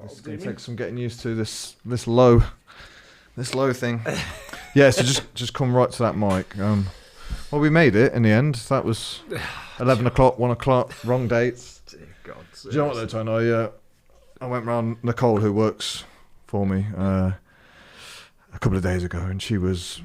It's going to take some getting used to this low thing. Yeah, so just come right to that mic. Well, we made it in the end. That was 11 o'clock, 1 o'clock, wrong dates. Dear God. Do you know what, though, Tony? I went round Nicole, who works for me, a couple of days ago, and she was,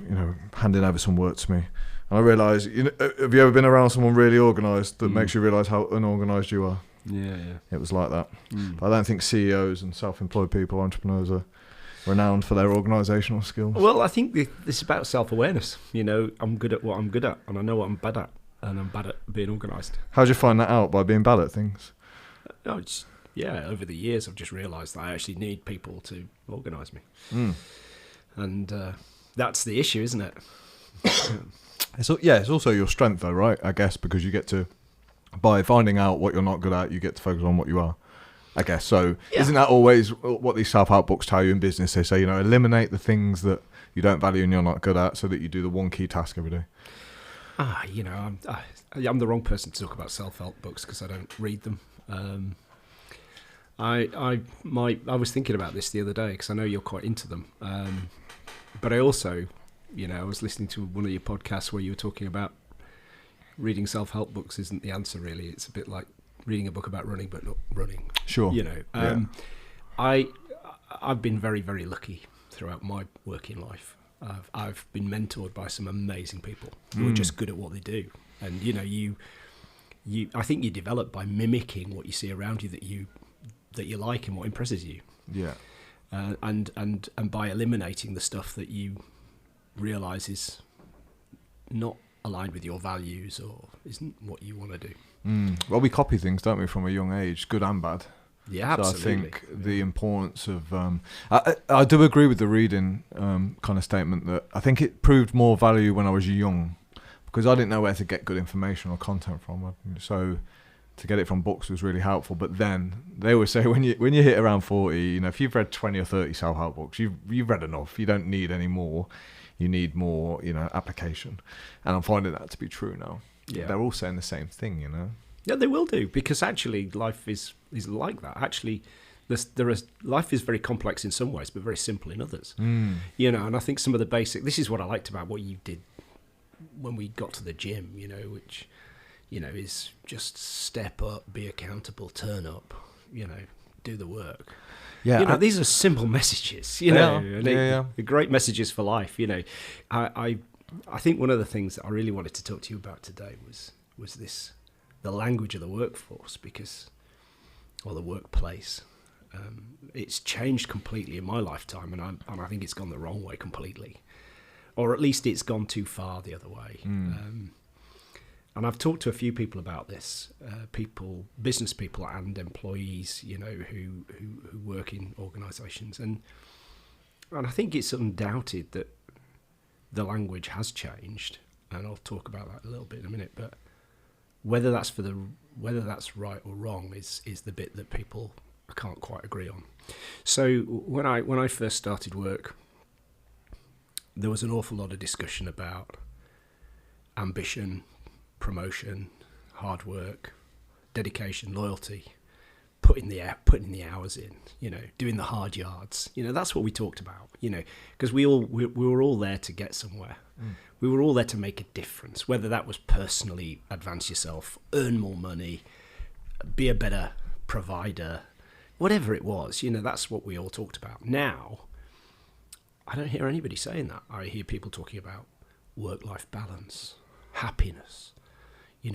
handing over some work to me. And I realised, have you ever been around someone really organised that makes you realise how unorganised you are? Yeah. It was like that. But I don't think CEOs and self-employed people, entrepreneurs, are renowned for their organisational skills. Well, I think this is about self-awareness. I'm good at what I'm good at, and I know what I'm bad at, and I'm bad at being organised. How did you find that out? By being bad at things? Over the years, I've just realised that I actually need people to organise me. And that's the issue, isn't it? It's also your strength, though, right? I guess, because you get to, by finding out what you're not good at, you get to focus on what you are. I guess so. Yeah. Isn't that always what these self-help books tell you in business? They say, eliminate the things that you don't value and you're not good at, so that you do the one key task every day. I'm the wrong person to talk about self-help books because I don't read them. I was thinking about this the other day because I know you're quite into them. But I also, I was listening to one of your podcasts where you were talking about reading self-help books isn't the answer, really. It's a bit like reading a book about running but not running. Sure. I've been very, very lucky throughout my working life. I've been mentored by some amazing people who are just good at what they do. And, I think you develop by mimicking what you see around you that you like and what impresses you. Yeah. And by eliminating the stuff that you realise is not aligned with your values or isn't what you want to do. Well, we copy things, don't we, from a young age, good and bad. Yeah, absolutely. So I think the importance of... I do agree with the reading kind of statement that I think it proved more value when I was young because I didn't know where to get good information or content from. So to get it from books was really helpful. But then they always say when you hit around 40, if you've read 20 or 30 self-help books, you've read enough. You don't need any more. You need more, application. And I'm finding that to be true now. Yeah. They're all saying the same thing, Yeah, they will do, because actually life is like that. Actually, life is very complex in some ways, but very simple in others. And I think some of the basic... This is what I liked about what you did when we got to the gym, which, is just step up, be accountable, turn up, do the work. Yeah, these are simple messages, They're great messages for life, I think one of the things that I really wanted to talk to you about today was this, the language of the workforce, or the workplace. It's changed completely in my lifetime, and I think it's gone the wrong way completely, or at least it's gone too far the other way. And I've talked to a few people about this, business people and employees, who work in organisations, and I think it's undoubted that the language has changed, and I'll talk about that a little bit in a minute. But whether that's right or wrong is the bit that people can't quite agree on. So when I first started work, there was an awful lot of discussion about ambition, promotion, hard work, dedication, loyalty, putting the hours in, doing the hard yards. That's what we talked about, because we were all there to get somewhere. We were all there to make a difference, whether that was personally advance yourself, earn more money, be a better provider, whatever it was, that's what we all talked about. Now, I don't hear anybody saying that. I hear people talking about work-life balance, happiness,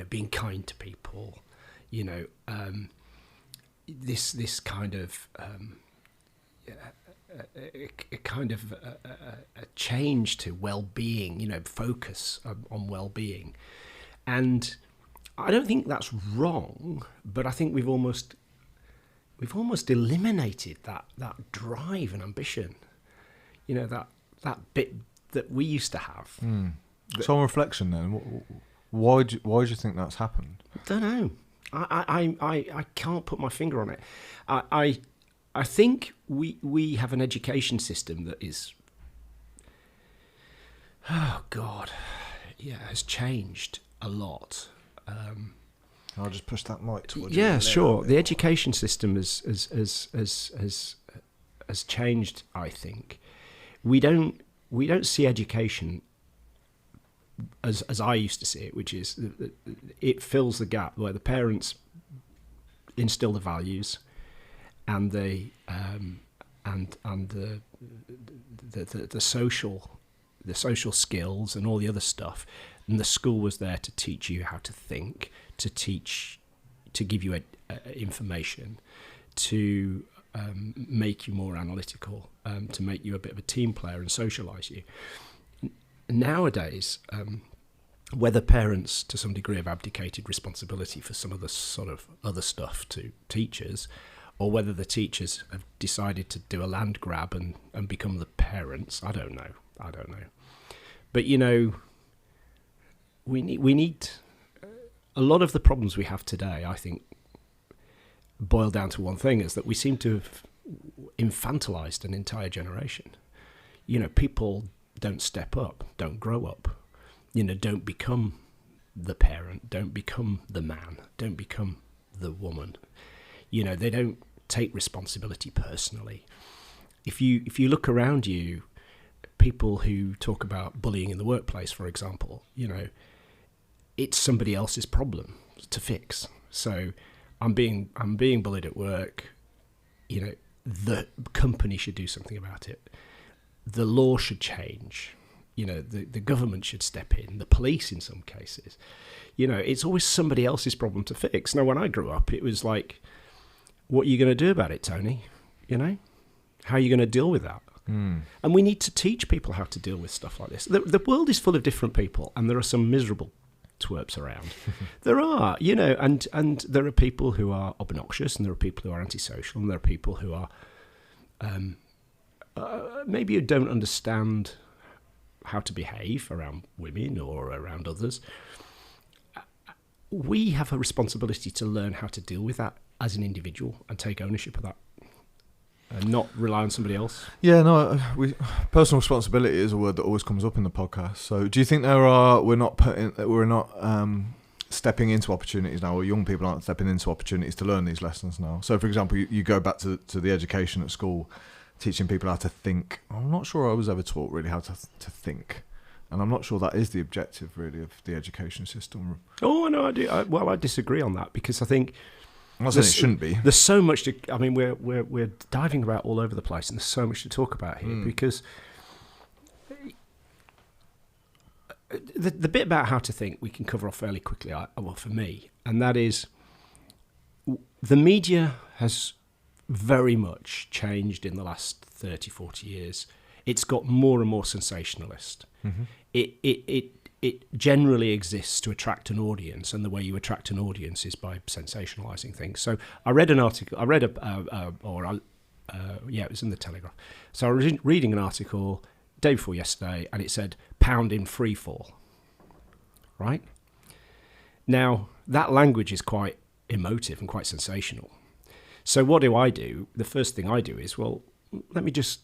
being kind to people, this kind of a change to well-being, focus on well-being. And I don't think that's wrong, but I think we've almost eliminated that drive and ambition, that bit that we used to have. So on reflection then, why do you think that's happened? I don't know. I can't put my finger on it. I think we have an education system that is, has changed a lot. I'll just push that mic towards you. Yeah, sure. The education system has changed, I think. We don't see education as I used to see it, which is it fills the gap where the parents instill the values and the social skills and all the other stuff, and the school was there to teach you how to think, to give you information, to make you more analytical, to make you a bit of a team player and socialise you. Nowadays, whether parents to some degree have abdicated responsibility for some of the sort of other stuff to teachers, or whether the teachers have decided to do a land grab and become the parents, I don't know. But, we need a lot of the problems we have today, I think, boil down to one thing, is that we seem to have infantilized an entire generation. People don't step up, don't grow up, don't become the parent, don't become the man, don't become the woman. They don't take responsibility personally. If you look around you, people who talk about bullying in the workplace, for example, it's somebody else's problem to fix. So I'm being bullied at work. The company should do something about it. The law should change. The government should step in. The police, in some cases. It's always somebody else's problem to fix. Now, when I grew up, it was like, what are you going to do about it, Tony? How are you going to deal with that? And we need to teach people how to deal with stuff like this. The world is full of different people, and there are some miserable twerps around. There are, and there are people who are obnoxious, and there are people who are antisocial, and there are people who are maybe you don't understand how to behave around women or around others. We have a responsibility to learn how to deal with that as an individual and take ownership of that and not rely on somebody else. Yeah, no, personal responsibility is a word that always comes up in the podcast. So do you think we're not stepping into opportunities now, or young people aren't stepping into opportunities to learn these lessons now? So for example, you go back to the education at school, teaching people how to think. I'm not sure I was ever taught really how to think. And I'm not sure that is the objective, really, of the education system. Oh, no, I do. I disagree on that, because I think I'm not saying it shouldn't be. There's so much to. I mean, we're diving about all over the place, and there's so much to talk about here. Because the bit about how to think we can cover off fairly quickly. Well, for me, and that is, the media has very much changed in the last 30, 40 years. It's got more and more sensationalist. Mm-hmm. It generally exists to attract an audience, and the way you attract an audience is by sensationalizing things. So I read an article. It was in the Telegraph. So I was reading an article day before yesterday, and it said "pound in free fall." Right now, that language is quite emotive and quite sensational. So what do? The first thing I do is, well, let me just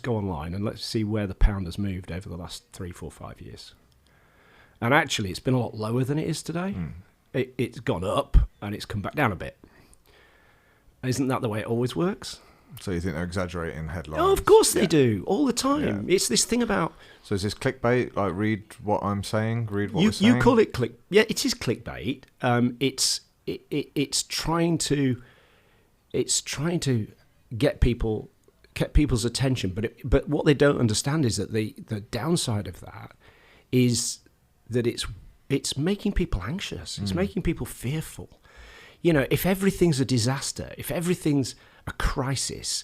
go online and let's see where the pound has moved over the last 3, 4, 5 years. And actually, it's been a lot lower than it is today. It's gone up and it's come back down a bit. Isn't that the way it always works? So you think they're exaggerating headlines? Oh, of course they do, all the time. Yeah. It's this thing about... So is this clickbait? Like, read what I'm saying? Read what we're saying? You call it click... Yeah, it is clickbait. It's trying to... It's trying to get people's attention, but what they don't understand is that the downside of that is that it's making people anxious. It's making people fearful. If everything's a disaster, if everything's a crisis,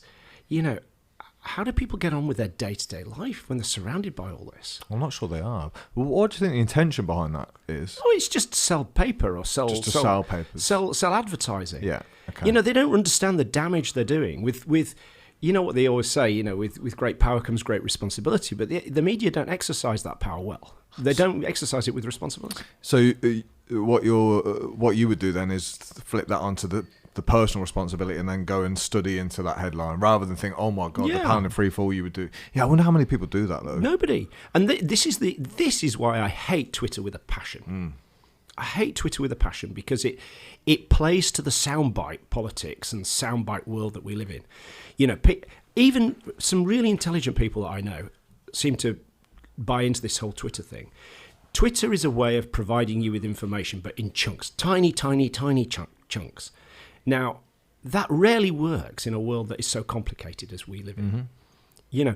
how do people get on with their day-to-day life when they're surrounded by all this? I'm not sure they are. Well, what do you think the intention behind that is? Oh, it's just sell paper or sell papers. Sell advertising. Yeah. Okay. They don't understand the damage they're doing with what they always say, with great power comes great responsibility, but the media don't exercise that power well. They don't exercise it with responsibility. So what you would do then is flip that onto the personal responsibility and then go and study into that headline rather than think, oh my God, the pound in free fall you would do. Yeah, I wonder how many people do that though. Nobody. And this is why I hate Twitter with a passion. I hate Twitter with a passion because it plays to the soundbite politics and soundbite world that we live in. You know, even some really intelligent people that I know seem to buy into this whole Twitter thing. Twitter is a way of providing you with information, but in chunks, tiny chunks. Now, that rarely works in a world that is so complicated as we live in. Mm-hmm. You know,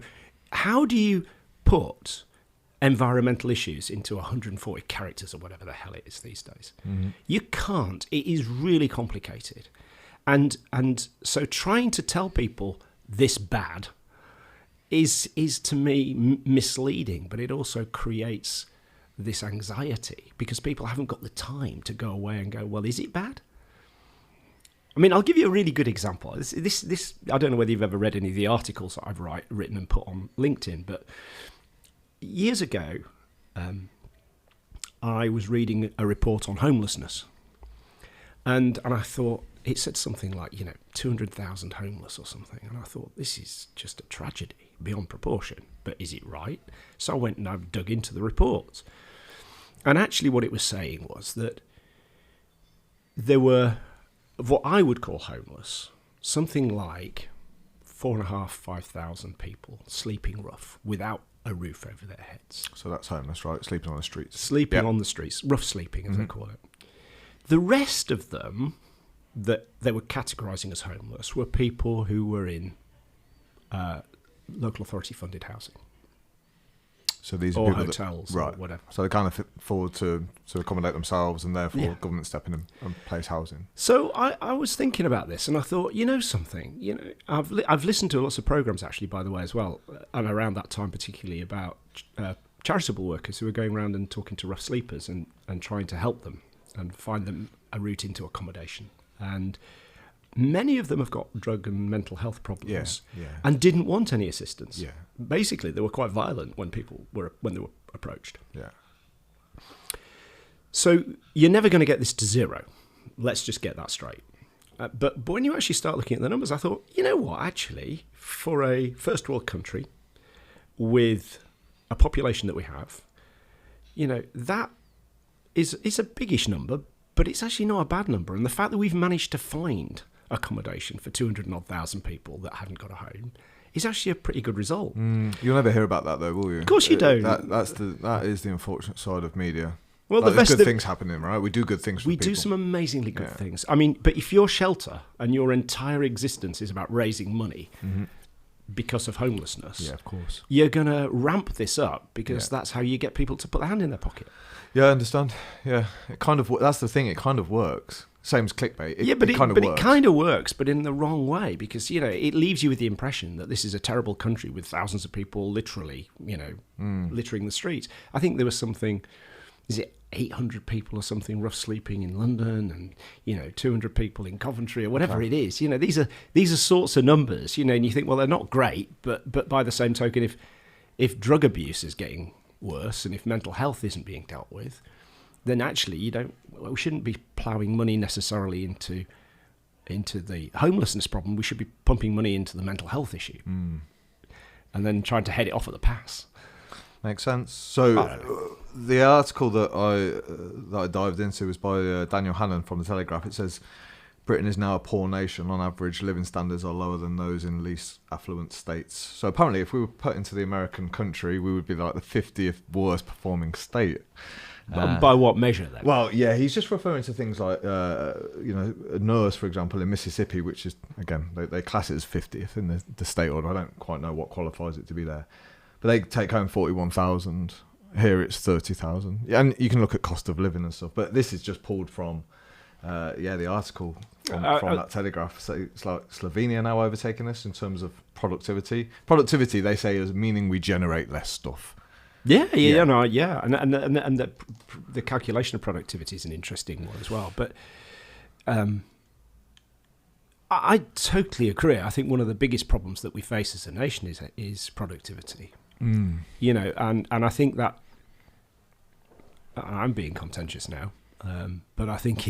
how do you put environmental issues into 140 characters or whatever the hell it is these days? Mm-hmm. You can't. It is really complicated. And so trying to tell people this bad is to me misleading, but it also creates this anxiety because people haven't got the time to go away and go, well, is it bad? I mean, I'll give you a really good example. This I don't know whether you've ever read any of the articles that I've written and put on LinkedIn, but years ago, I was reading a report on homelessness, and I thought it said something like 200,000 homeless or something, and I thought this is just a tragedy beyond proportion. But is it right? So I went and I dug into the report, and actually, what it was saying was that there were, of what I would call homeless, something like 4,500 people sleeping rough without a roof over their heads. So that's homeless, right? Sleeping on the streets. Sleeping on the streets, rough sleeping, as they call it. The rest of them that they were categorising as homeless were people who were in local authority funded housing. So these are or people hotels right. or whatever. So they can't afford to accommodate themselves, and therefore government stepping in and place housing. So I was thinking about this, and I thought, something. I've listened to lots of programs actually, by the way, as well, and around that time particularly about charitable workers who are going around and talking to rough sleepers and trying to help them and find them a route into accommodation. And many of them have got drug and mental health problems and didn't want any assistance. Yeah. Basically, they were quite violent when they were approached. Yeah. So you're never going to get this to zero. Let's just get that straight. But when you actually start looking at the numbers, I thought, you know what, actually, for a first world country with a population that we have, that is a biggish number, but it's actually not a bad number. And the fact that we've managed to find accommodation for 200,000 people that hadn't got a home is actually a pretty good result. You'll never hear about that, though, will you? Of course you don't. That is the unfortunate side of media. Well, there's good things happening, right? We do good things for people. We do some amazingly good things. I mean, but if your shelter and your entire existence is about raising money because of homelessness, of course, you're going to ramp this up because that's how you get people to put their hand in their pocket. Yeah, I understand. Yeah, it kind of. That's the thing. It kind of works. Same as clickbait. It kind of works, but in the wrong way, because it leaves you with the impression that this is a terrible country with thousands of people literally, littering the streets. I think there was something. Is it 800 people or something rough sleeping in London, and 200 people in Coventry or whatever it is? These are sorts of numbers. And you think, well, they're not great, but by the same token, if drug abuse is getting worse and if mental health isn't being dealt with, then actually we shouldn't be ploughing money necessarily into the homelessness problem. We should be pumping money into the mental health issue and then trying to head it off at the pass. Makes sense. So the article that I dived into was by Daniel Hannan from The Telegraph. It says, Britain is now a poor nation. On average, living standards are lower than those in least affluent states. So apparently, if we were put into the American country, we would be like the 50th worst performing state. By what measure, then? Well, yeah, he's just referring to things like, a nurse, for example, in Mississippi, which is, again, they class it as 50th in the state order. I don't quite know what qualifies it to be there. But they take home 41,000. Here it's 30,000. Yeah, and you can look at cost of living and stuff. But this is just pulled from, the article from that Telegraph. So it's like Slovenia now overtaking this in terms of productivity. Productivity, they say, is meaning we generate less stuff. And the calculation of productivity is an interesting one as well. But I totally agree. I think one of the biggest problems that we face as a nation is productivity. And I think that I'm being contentious now, but I think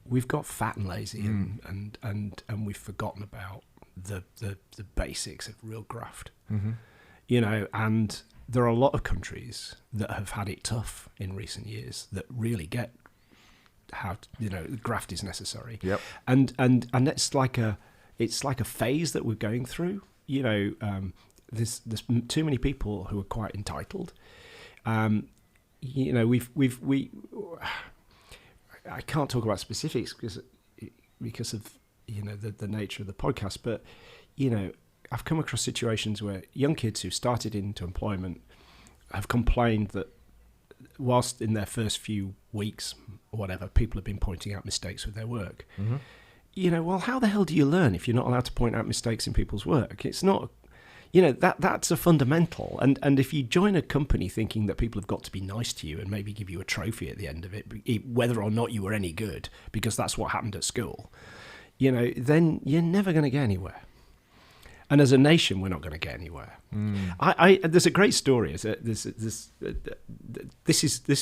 we've got fat and lazy, and we've forgotten about the basics of real graft. And there are a lot of countries that have had it tough in recent years that really get how graft is necessary. Yep. And it's like a phase that we're going through. There's too many people who are quite entitled. I can't talk about specifics because of the nature of the podcast, but I've come across situations where young kids who started into employment have complained that whilst in their first few weeks or whatever, people have been pointing out mistakes with their work. Mm-hmm. Well, how the hell do you learn if you're not allowed to point out mistakes in people's work? It's not, that's a fundamental. And if you join a company thinking that people have got to be nice to you and maybe give you a trophy at the end of it, whether or not you were any good, because that's what happened at school, then you're never going to get anywhere. And as a nation, we're not going to get anywhere. There's a great story. This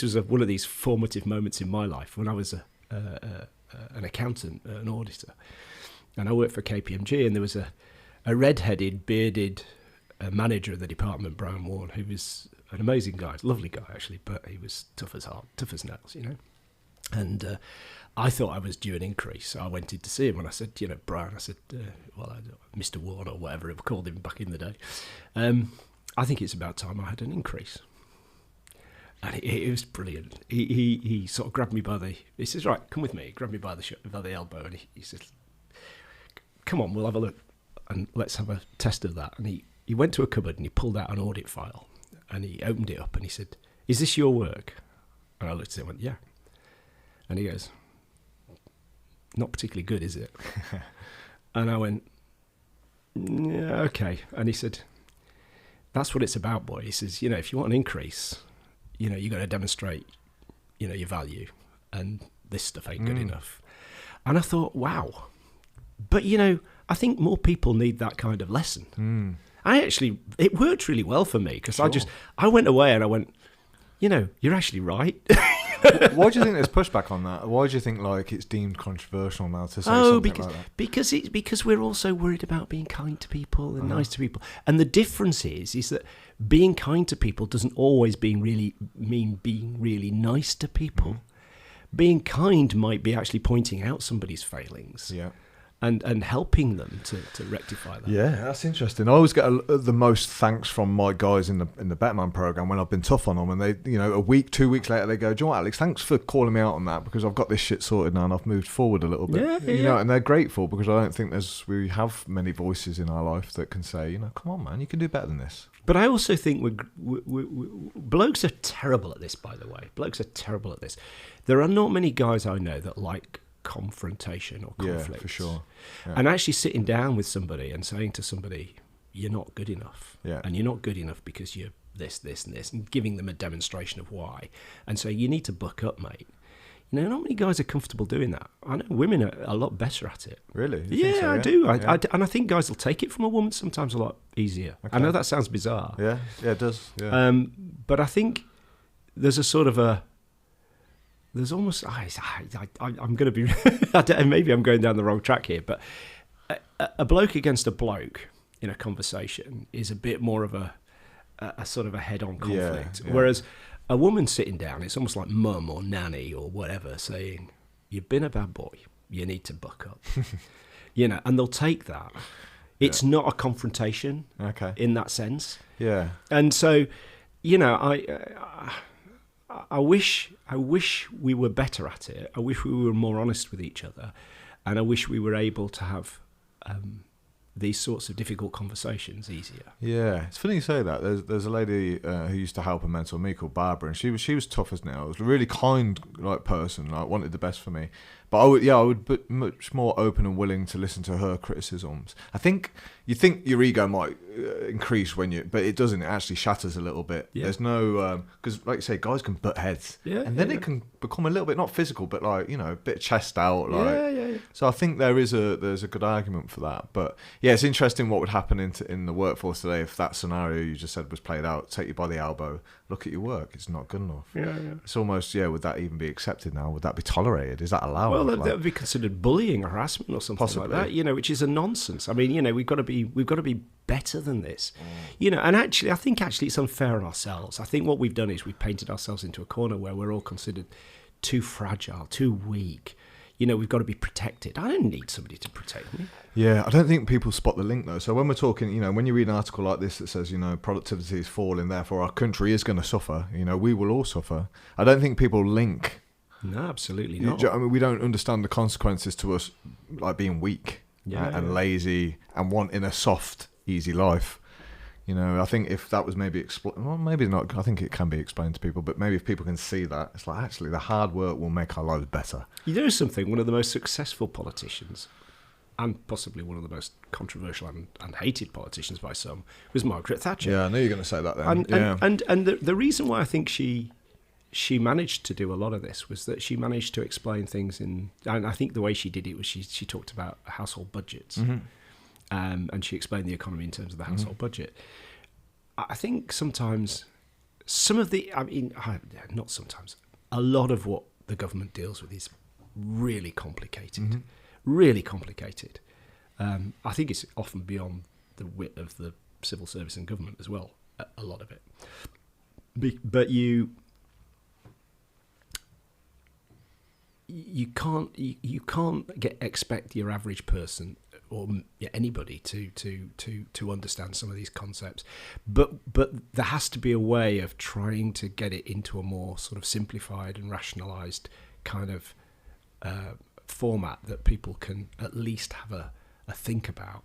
was one of these formative moments in my life when I was an accountant, an auditor, and I worked for KPMG. And there was a red-headed, bearded manager of the department, Brian Warren, who was an amazing guy, lovely guy actually, but he was tough as nails, And I thought I was due an increase, so I went in to see him, and I said, Brian, Mr. Warren or whatever it called him back in the day, I think it's about time I had an increase. And it was brilliant. He sort of grabbed me he says, right, come with me. He grabbed me by the elbow, and he said, come on, we'll have a look, and let's have a test of that. And he went to a cupboard, and he pulled out an audit file, and he opened it up, and he said, is this your work? And I looked at it and went, yeah. And he goes, not particularly good, is it? And I went, yeah, okay. And he said, that's what it's about, boy. He says, if you want an increase, you got to demonstrate, your value, and this stuff ain't good enough. And I thought, wow. But, I think more people need that kind of lesson. It worked really well for me, because I went away and I went, you're actually right. Why do you think there's pushback on that? Why do you think it's deemed controversial now to say something like that? Because we're also worried about being kind to people and nice to people. And the difference is that being kind to people doesn't always mean being really nice to people. Being kind might be actually pointing out somebody's failings. Yeah. And helping them to rectify that. Yeah, that's interesting. I always get the most thanks from my guys in the Batman program when I've been tough on them, and they, a week, 2 weeks later, they go, "Do you know what, Alex? Thanks for calling me out on that, because I've got this shit sorted now and I've moved forward a little bit." Yeah. And they're grateful, because I don't think we have many voices in our life that can say, "Come on, man, you can do better than this." But I also think blokes are terrible at this. By the way, blokes are terrible at this. There are not many guys I know that like confrontation or conflict. Yeah, for sure. Yeah. And actually sitting down with somebody and saying to somebody, you're not good enough. Yeah. And you're not good enough because you're this, this, and this, and giving them a demonstration of why. And so you need to buck up, mate. Not many guys are comfortable doing that. I know women are a lot better at it. Really? I do. And I think guys will take it from a woman sometimes a lot easier. Okay. I know that sounds bizarre. Yeah, it does. Yeah. But I think there's a sort of there's almost, I'm going to be, maybe I'm going down the wrong track here, but a bloke against a bloke in a conversation is a bit more of a sort of a head-on conflict. Yeah. Whereas a woman sitting down, it's almost like mum or nanny or whatever saying, you've been a bad boy, you need to buck up. And they'll take that. It's not a confrontation in that sense. Yeah. And so, I wish we were better at it. I wish we were more honest with each other, and I wish we were able to have these sorts of difficult conversations easier. Yeah, it's funny you say that. There's a lady who used to help a mentor me called Barbara, and she was tough as nails, a really kind person, wanted the best for me. But I would be much more open and willing to listen to her criticisms. I think you think your ego might increase but it doesn't. It actually shatters a little bit. Yeah. There's no, because like you say, guys can butt heads, and then it can become a little bit not physical, but a bit chest out. So I think there's a good argument for that. But Yeah, it's interesting what would happen in the workforce today if that scenario you just said was played out. Take you by the elbow, look at your work, it's not good enough. Yeah. It's almost, would that even be accepted now? Would that be tolerated? Is that allowed? Well, that would be considered bullying or harassment or something possibly. Like that, which is a nonsense. I mean, we've got to be better than this. And actually, I think it's unfair on ourselves. I think what we've done is we've painted ourselves into a corner where we're all considered too fragile, too weak. We've got to be protected. I don't need somebody to protect me. Yeah, I don't think people spot the link though. So when we're talking, when you read an article like this that says, productivity is falling, therefore our country is going to suffer, we will all suffer. I don't think people link. No, absolutely not. I mean, we don't understand the consequences to us, like being weak and lazy and wanting a soft, easy life. I think if that was maybe maybe not. I think it can be explained to people, but maybe if people can see that, it's like actually the hard work will make our lives better. There is something. One of the most successful politicians, and possibly one of the most controversial and hated politicians by some, was Margaret Thatcher. Yeah, I knew you were going to say that then. And the reason why I think she managed to do a lot of this was that she managed to explain things and I think the way she did it was she talked about household budgets. Mm-hmm. And she explained the economy in terms of the household budget. I think sometimes not sometimes, a lot of what the government deals with is really complicated, really complicated. I think it's often beyond the wit of the civil service and government as well, a lot of it. But you can't expect your average person or anybody to understand some of these concepts, but there has to be a way of trying to get it into a more sort of simplified and rationalized kind of format that people can at least have a think about.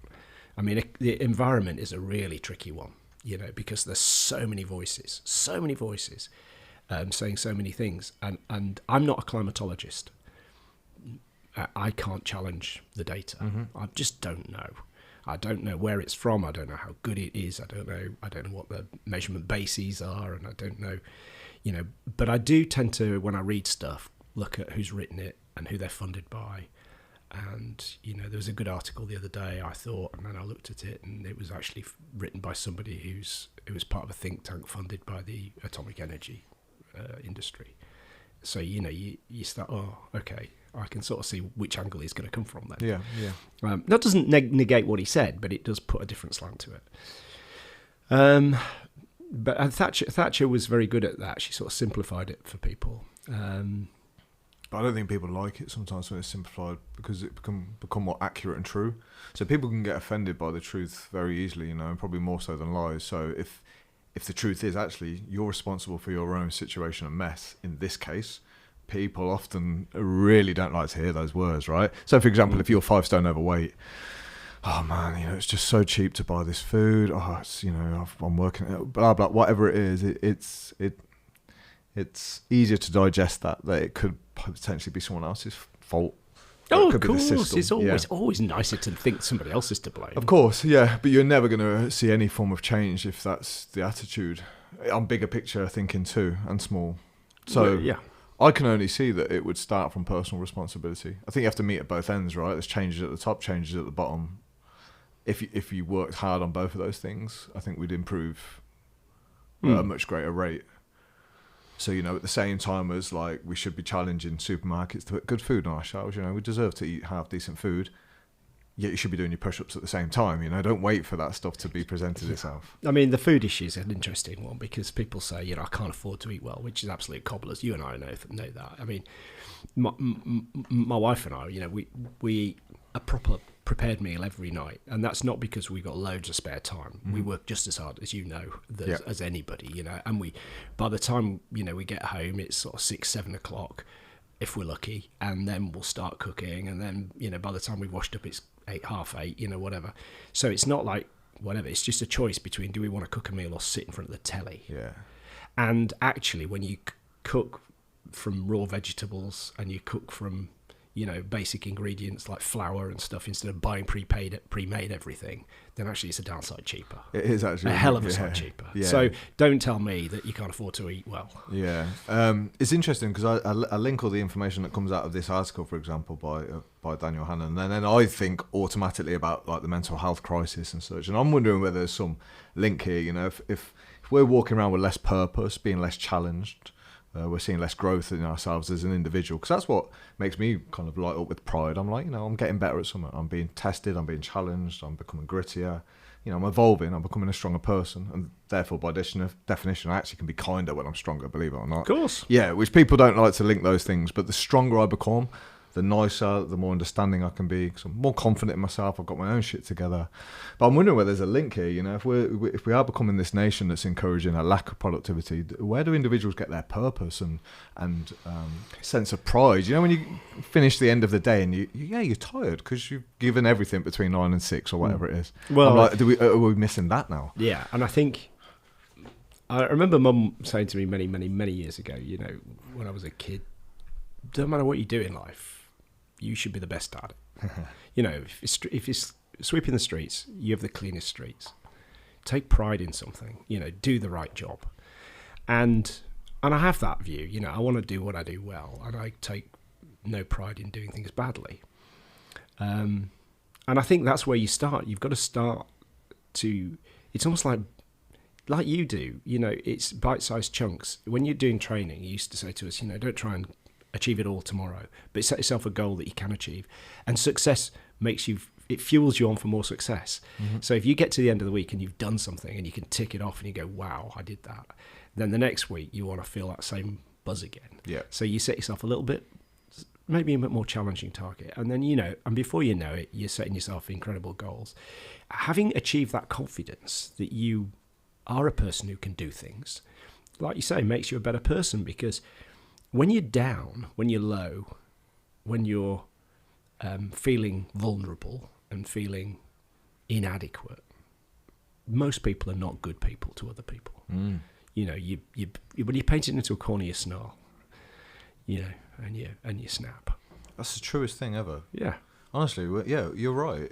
I mean, the environment is a really tricky one, because there's so many voices saying so many things, and I'm not a climatologist. I can't challenge the data. I just don't know. I don't know where it's from. I don't know how good it is. I don't know what the measurement bases are, and I don't know, But I do tend to, when I read stuff, look at who's written it and who they're funded by. And there was a good article the other day, I thought, and then I looked at it, and it was actually written by somebody who was part of a think tank funded by the atomic energy industry. So you start, okay, I can sort of see which angle he's going to come from then. Yeah. That doesn't negate what he said, but it does put a different slant to it. But Thatcher was very good at that. She sort of simplified it for people. But I don't think people like it sometimes when it's simplified because it become more accurate and true. So people can get offended by the truth very easily, and probably more so than lies. So if the truth is actually you're responsible for your own situation and mess, in this case, people often really don't like to hear those words, right? So, for example, if you're 5 stone overweight, oh man, it's just so cheap to buy this food. Oh, it's I'm working, blah blah, whatever it is. It's easier to digest that it could potentially be someone else's fault. Oh, of course, it's always nicer to think somebody else is to blame. Of course, yeah, but you're never going to see any form of change if that's the attitude. On bigger picture thinking too, and small. So yeah. I can only see that it would start from personal responsibility. I think you have to meet at both ends, right? There's changes at the top, changes at the bottom. If you worked hard on both of those things, I think we'd improve at a much greater rate. So, at the same time as we should be challenging supermarkets to put good food on our shelves, we deserve to eat half decent food. Yet you should be doing your push-ups at the same time, Don't wait for that stuff to be presented itself. I mean, the food issue is an interesting one because people say, I can't afford to eat well, which is absolute cobblers. You and I know that. I mean, my wife and I, we eat a proper prepared meal every night, and that's not because we've got loads of spare time. We work just as hard as as anybody, and by the time we get home, it's sort of 6-7 o'clock if we're lucky, and then we'll start cooking, and then by the time we've washed up, it's 8:30, whatever. So it's not like whatever. It's just a choice between do we want to cook a meal or sit in front of the telly. Yeah. And actually, when you cook from raw vegetables and you cook from basic ingredients like flour and stuff instead of buying pre-made everything, then actually it's a downside cheaper. It is actually a hell of a sight cheaper. Yeah. So don't tell me that you can't afford to eat well. Yeah, it's interesting because I link all the information that comes out of this article, for example, by Daniel Hannan, and then I think automatically about like the mental health crisis and such. And I'm wondering whether there's some link here. If we're walking around with less purpose, being less challenged. We're seeing less growth in ourselves as an individual, because that's what makes me kind of light up with pride. I'm like, I'm getting better at something. I'm being tested. I'm being challenged. I'm becoming grittier. I'm evolving. I'm becoming a stronger person, and therefore, by definition, I actually can be kinder when I'm stronger. Believe it or not. Of course. Yeah, which people don't like to link those things. But the stronger I become, the nicer, the more understanding I can be, because I'm more confident in myself. I've got my own shit together. But I'm wondering whether there's a link here. If we are becoming this nation that's encouraging a lack of productivity, where do individuals get their purpose and sense of pride? When you finish the end of the day and you're tired because you've given everything between 9 and 6 or whatever it is. Well, I'm like, are we missing that now? Yeah, and I think I remember Mum saying to me many, many, many years ago. When I was a kid, don't matter what you do in life, you should be the best at it. If you're sweeping the streets, you have the cleanest streets. Take pride in something. Do the right job. And I have that view. I want to do what I do well, and I take no pride in doing things badly. And I think that's where you start. You've got to start to. It's almost like you do. It's bite-sized chunks. When you're doing training, you used to say to us, don't try and achieve it all tomorrow, but set yourself a goal that you can achieve, and success it fuels you on for more success. Mm-hmm. So if you get to the end of the week and you've done something and you can tick it off and you go, wow, I did that, then the next week you want to feel that same buzz again. Yeah. So you set yourself a little bit, maybe a bit more challenging target, and then and before you know it, you're setting yourself incredible goals. Having achieved that confidence that you are a person who can do things, like you say, makes you a better person, because when you're down, when you're low, when you're feeling vulnerable and feeling inadequate, most people are not good people to other people. Mm. When you paint it into a corner, you snarl, and you snap. That's the truest thing ever. Yeah. Honestly, yeah, you're right.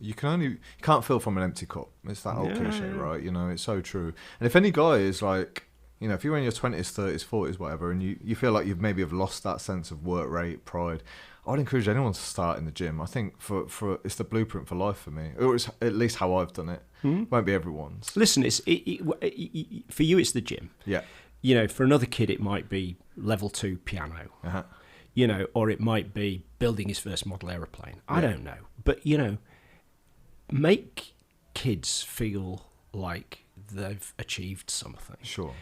You can't fill from an empty cup. It's that old cliche, right? It's so true. And if any guy is like, if you're in your 20s, 30s, 40s, whatever, and you feel like you've maybe lost that sense of work rate, pride, I'd encourage anyone to start in the gym. I think for it's the blueprint for life for me, or it's at least how I've done it. Mm-hmm. Won't be everyone's. Listen, for you, it's the gym. Yeah. For another kid, it might be level 2 piano. Uh-huh. Or it might be building his first model aeroplane. I don't know. But, make kids feel like they've achieved something. Sure.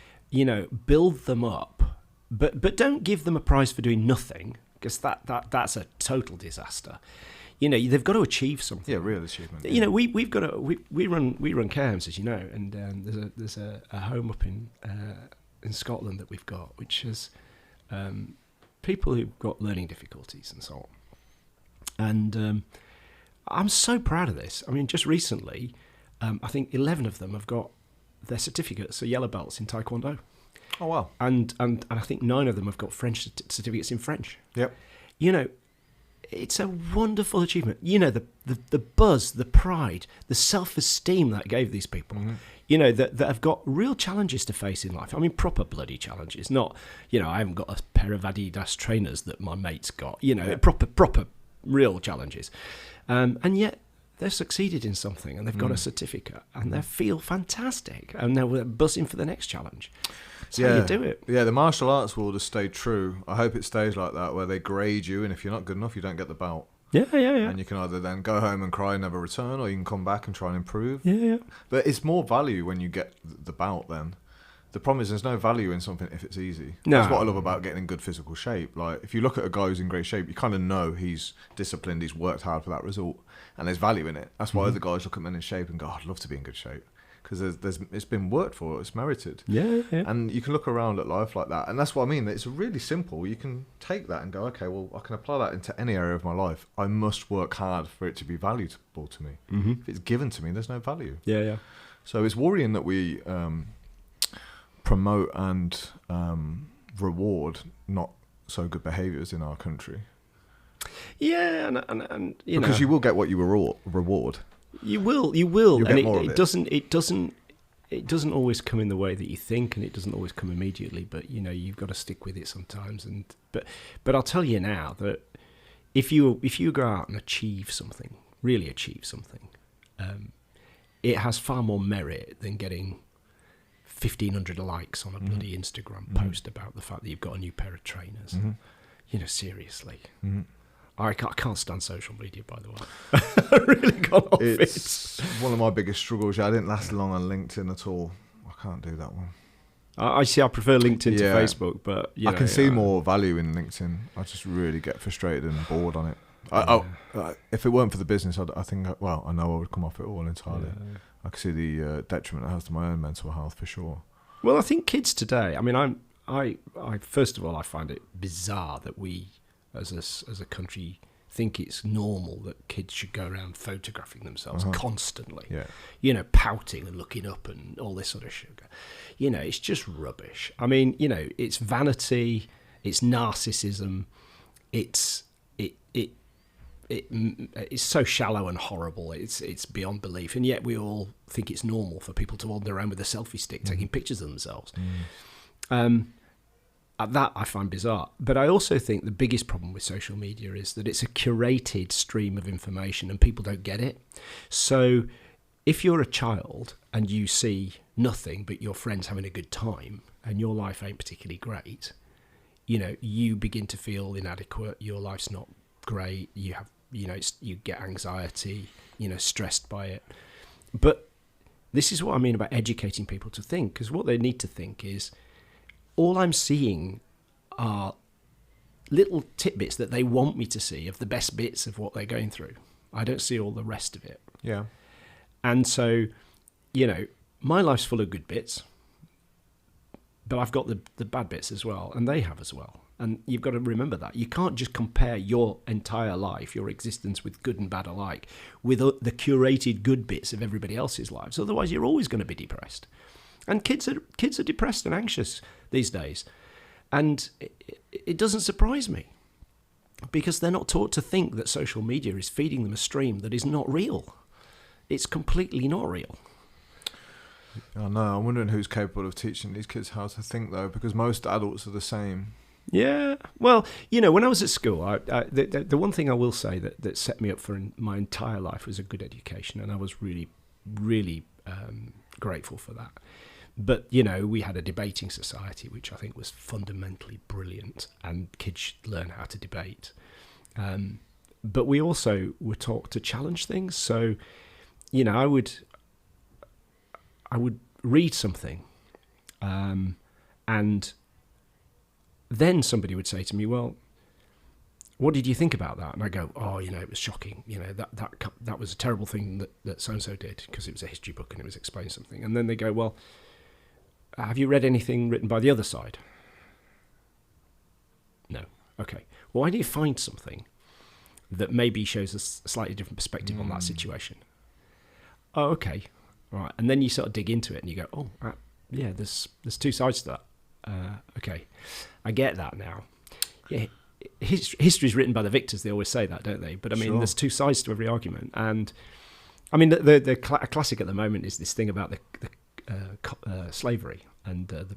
Build them up. But don't give them a prize for doing nothing, because that's a total disaster. They've got to achieve something. Yeah, real achievement. We've got to we run care homes, as you know, and there's a home up in Scotland that we've got, which has people who've got learning difficulties and so on. And I'm so proud of this. I mean, just recently, I think 11 of them have got their certificates, so yellow belts in Taekwondo. Oh, wow. And I think 9 of them have got French certificates in French. Yep. It's a wonderful achievement. The buzz, the pride, the self-esteem that gave these people, that have got real challenges to face in life. I mean, proper bloody challenges. Not, I haven't got a pair of Adidas trainers that my mate's got. Proper real challenges. And yet they've succeeded in something, and they've got a certificate, and they feel fantastic, and they're buzzing for the next challenge. That's how you do it. Yeah, the martial arts world has stayed true. I hope it stays like that, where they grade you, and if you're not good enough, you don't get the belt. Yeah. And you can either then go home and cry and never return, or you can come back and try and improve. Yeah. But it's more value when you get the belt then. The problem is there's no value in something if it's easy. No. That's what I love about getting in good physical shape. Like, if you look at a guy who's in great shape, you kind of know he's disciplined, he's worked hard for that result, and there's value in it. That's why other guys look at men in shape and go, I'd love to be in good shape. Because it's been worked for, it's merited. Yeah. And you can look around at life like that. And that's what I mean. It's really simple. You can take that and go, okay, well, I can apply that into any area of my life. I must work hard for it to be valuable to me. Mm-hmm. If it's given to me, there's no value. Yeah. So it's worrying that we promote and reward not so good behaviours in our country. Yeah, and because you will get what you reward. You will, You'll and get more of it. It doesn't always come in the way that you think, and it doesn't always come immediately. But you've got to stick with it sometimes. But I'll tell you now that if you go out and really achieve something, it has far more merit than getting 1,500 likes on a bloody Instagram post about the fact that you've got a new pair of trainers. Seriously. I can't stand social media, by the way. I really got off it. It's one of my biggest struggles. I didn't last long on LinkedIn at all. I can't do that one. I prefer LinkedIn to Facebook, but I can see more value in LinkedIn. I just really get frustrated and bored on it. If it weren't for the business, I think, I know I would come off it all entirely. Yeah. I can see the detriment it has to my own mental health for sure. Well, I think kids today, I mean, I first of all, I find it bizarre that we, as a country, think it's normal that kids should go around photographing themselves constantly. Yeah. Pouting and looking up and all this sort of shit. It's just rubbish. I mean, it's vanity, it's narcissism, it's so shallow and horrible. It's beyond belief, and yet we all think it's normal for people to wander around with a selfie stick taking pictures of themselves. That I find bizarre. But I also think the biggest problem with social media is that it's a curated stream of information and people don't get it. So if you're a child and you see nothing but your friends having a good time and your life ain't particularly great, you begin to feel inadequate. Your life's not great. You have, you get anxiety, stressed by it. But this is what I mean about educating people to think, because what they need to think is, all I'm seeing are little tidbits that they want me to see of the best bits of what they're going through. I don't see all the rest of it. Yeah. And so, my life's full of good bits, but I've got the bad bits as well, and they have as well. And you've got to remember that. You can't just compare your entire life, your existence with good and bad alike, with the curated good bits of everybody else's lives. Otherwise, you're always going to be depressed. And kids are depressed and anxious these days. And it doesn't surprise me, because they're not taught to think that social media is feeding them a stream that is not real. It's completely not real. I know. I'm wondering who's capable of teaching these kids how to think, though, because most adults are the same. Yeah. Well, when I was at school, the one thing I will say that set me up for my entire life was a good education, and I was really, really grateful for that. But, we had a debating society, which I think was fundamentally brilliant, and kids should learn how to debate. But we also were taught to challenge things. So, I would read something, and then somebody would say to me, well, what did you think about that? And I go, it was shocking. That was a terrible thing that so-and-so did, because it was a history book and it was explaining something. And then they go, well, have you read anything written by the other side? No. Okay. Well, why do you find something that maybe shows a slightly different perspective on that situation? Oh, okay. All right. And then you sort of dig into it and you go, yeah, there's two sides to that. Okay. I get that now. Yeah. History is written by the victors. They always say that, don't they? But I mean, There's two sides to every argument. And I mean, a classic at the moment is this thing about the slavery and the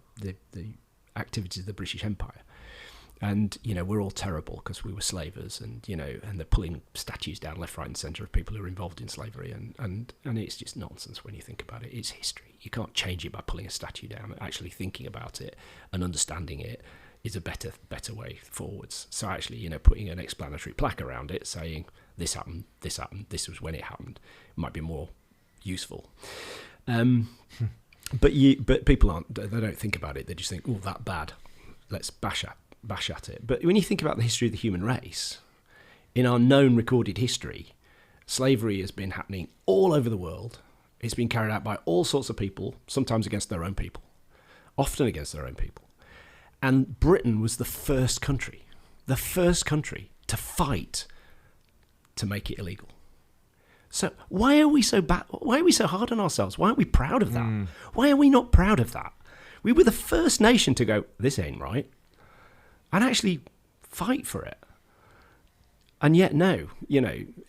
activities of the British Empire, and we're all terrible because we were slavers, and and they're pulling statues down left, right, and centre of people who are involved in slavery, and it's just nonsense when you think about it. It's history. You can't change it by pulling a statue down. Actually thinking about it and understanding it is a better way forwards. So actually, putting an explanatory plaque around it saying this happened, this was when it happened, might be more useful. But people they don't think about it. They just think, oh, that bad. Let's bash at it. But when you think about the history of the human race, in our known recorded history, slavery has been happening all over the world. It's been carried out by all sorts of people, sometimes against their own people, often against their own people. And Britain was the first country to fight to make it illegal. So why are we so bad? Why are we so hard on ourselves? Why aren't we proud of that? Why are we not proud of that? We were the first nation to go, this ain't right, and actually fight for it. And yet, no,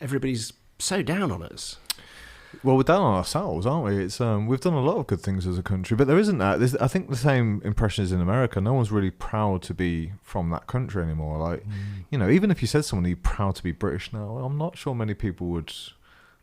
everybody's so down on us. Well, we're down on ourselves, aren't we? It's we've done a lot of good things as a country, but there isn't that. I think the same impression is in America. No one's really proud to be from that country anymore. Like, even if you said someone you're proud to be British now, I'm not sure many people would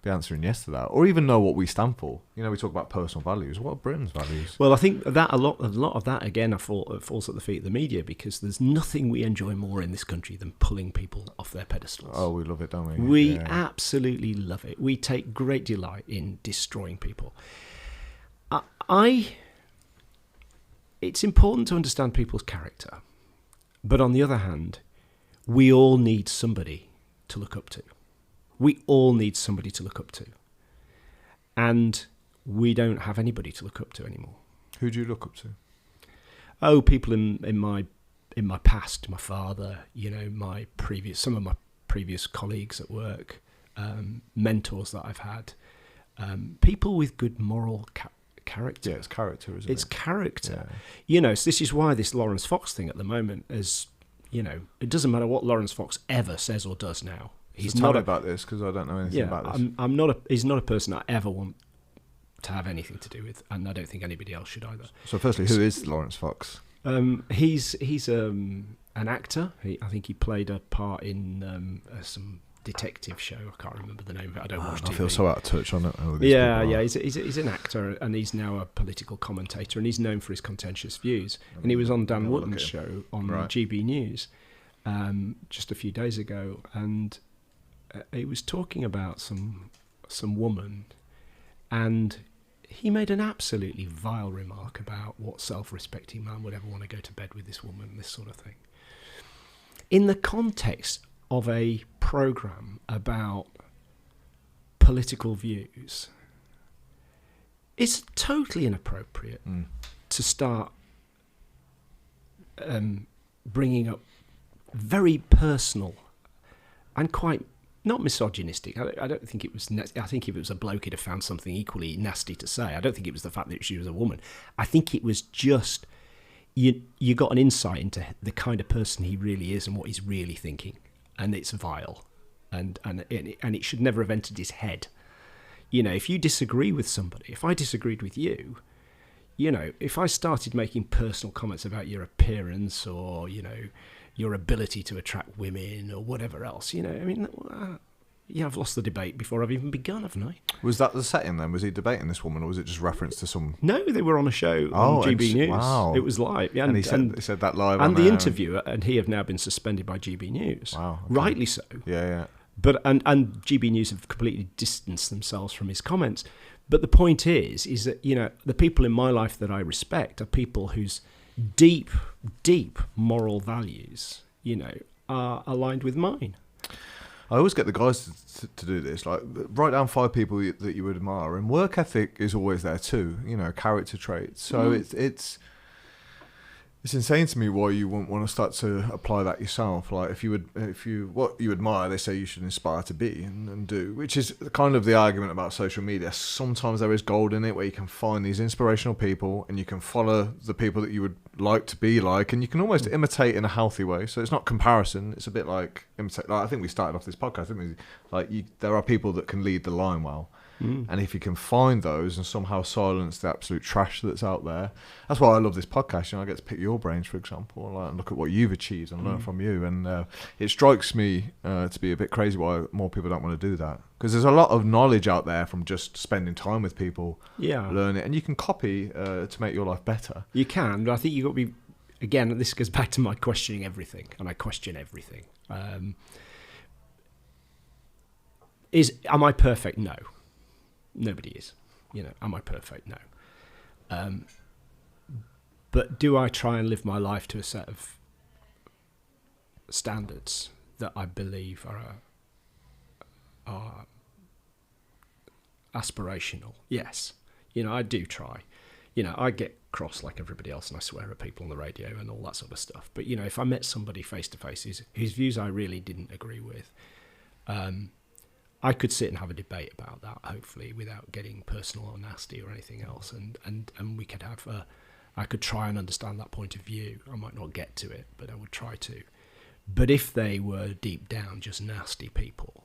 be answering yes to that, or even know what we stand for. We talk about personal values. What are Britain's values? Well, I think that a lot of that again falls at the feet of the media, because there's nothing we enjoy more in this country than pulling people off their pedestals. Oh, we love it, don't we? We absolutely love it. We take great delight in destroying people. It's important to understand people's character, but on the other hand, we all need somebody to look up to. We all need somebody to look up to. And we don't have anybody to look up to anymore. Who do you look up to? Oh, people in my past, my father, some of my previous colleagues at work, mentors that I've had, people with good moral character. Yeah, it's character, isn't it? It's character. Yeah. So this is why this Lawrence Fox thing at the moment is, it doesn't matter what Lawrence Fox ever says or does now. He's not about this, because I don't know anything about this. He's not a person I ever want to have anything to do with, and I don't think anybody else should either. So firstly, who is Lawrence Fox? He's an actor. I think he played a part in some detective show. I can't remember the name of it. I don't watch TV. I feel so out of touch on it. He's an actor, and he's now a political commentator, and he's known for his contentious views. And he was on Dan Wootton's show on GB News just a few days ago, and he was talking about some woman, and he made an absolutely vile remark about what self-respecting man would ever want to go to bed with this woman, this sort of thing. In the context of a programme about political views, it's totally inappropriate to start bringing up very personal and quite not misogynistic. I don't think it was. I think if it was a bloke, he'd have found something equally nasty to say. I don't think it was the fact that she was a woman. I think it was just you got an insight into the kind of person he really is and what he's really thinking, and it's vile, and it should never have entered his head. If you disagree with somebody, if I disagreed with you, if I started making personal comments about your appearance or your ability to attract women or whatever else, I've lost the debate before I've even begun, haven't I? Was that the setting then? Was he debating this woman, or was it just reference to some... No, they were on a show on GB News. Wow. It was live. Yeah, and he said that live and the interviewer, and he have now been suspended by GB News. Wow. Okay. Rightly so. Yeah. But and GB News have completely distanced themselves from his comments. But the point is that, the people in my life that I respect are people whose deep moral values, are aligned with mine. I always get the guys to do this, like write down 5 people that you would admire, and work ethic is always there too, character traits. So it's insane to me why you wouldn't want to start to apply that yourself. Like what you admire, they say you should inspire to be and do, which is kind of the argument about social media. Sometimes there is gold in it where you can find these inspirational people and you can follow the people that you would like to be like, and you can almost imitate in a healthy way. So it's not comparison. It's a bit like imitate. Like I think we started off this podcast, didn't we? Like there are people that can lead the line well. And if you can find those and somehow silence the absolute trash that's out there, that's why I love this podcast. I get to pick your brains, for example, and look at what you've achieved and learn from you. And it strikes me to be a bit crazy why more people don't want to do that, because there's a lot of knowledge out there from just spending time with people, learn it, and you can copy to make your life better. You can, but I think you've got to be, again, this goes back to my questioning everything, and I question everything. Am I perfect? No. Nobody is. Am I perfect? No. But do I try and live my life to a set of standards that I believe are aspirational? Yes. I do try. I get cross like everybody else, and I swear at people on the radio and all that sort of stuff. But, if I met somebody face to face whose views I really didn't agree with, I could sit and have a debate about that, hopefully, without getting personal or nasty or anything else. And we could have I could try and understand that point of view. I might not get to it, but I would try to. But if they were deep down just nasty people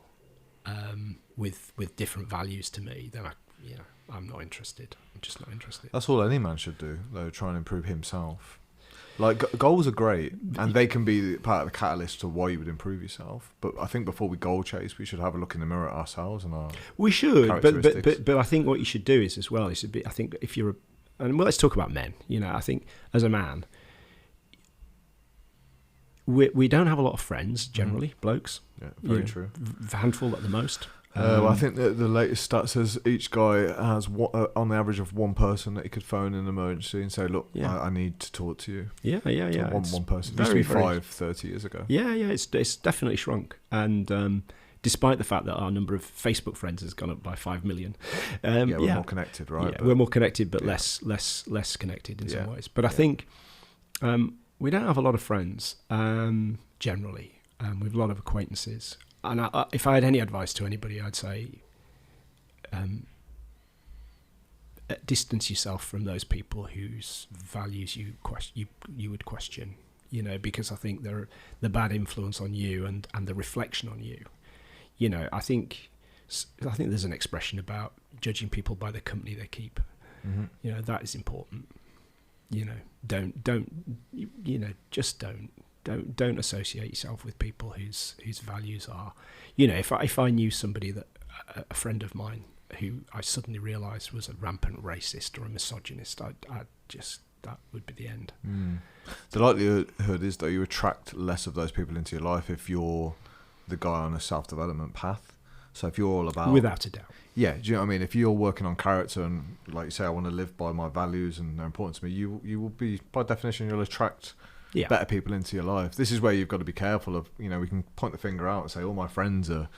with different values to me, then I'm not interested. I'm just not interested. That's all any man should do, though, try and improve himself. Like, goals are great, and they can be part of the catalyst to why you would improve yourself. But I think before we goal chase, we should have a look in the mirror at ourselves and our We should, characteristics. but I think what you should do is as well. Is I think if you're, and let's talk about men. I think as a man, we don't have a lot of friends generally, blokes. Yeah, very true. Handful at the most. Well, I think that the latest stat says each guy has on the average of one person that he could phone in an emergency and say, "Look, I need to talk to you." Yeah. One person. It used to be 30 years ago. Yeah. It's definitely shrunk, and despite the fact that our number of Facebook friends has gone up by 5 million, we're more connected, right? Yeah, we're more connected, but less connected in some ways. But I think we don't have a lot of friends generally. We have a lot of acquaintances. And if I had any advice to anybody, I'd say distance yourself from those people whose values you would question. Because I think they're the bad influence on you and the reflection on you. I think there's an expression about judging people by the company they keep. Mm-hmm. That is important. Don't associate yourself with people whose values are, if I knew somebody that a friend of mine who I suddenly realised was a rampant racist or a misogynist, that would be the end. The likelihood is though you attract less of those people into your life if you're the guy on a self-development path. So if you're all about, without a doubt, do you know what I mean? If you're working on character and, like you say, I want to live by my values and they're important to me, you will be, by definition, you'll attract better people into your life. This is where you've got to be careful of, we can point the finger out and say all my friends are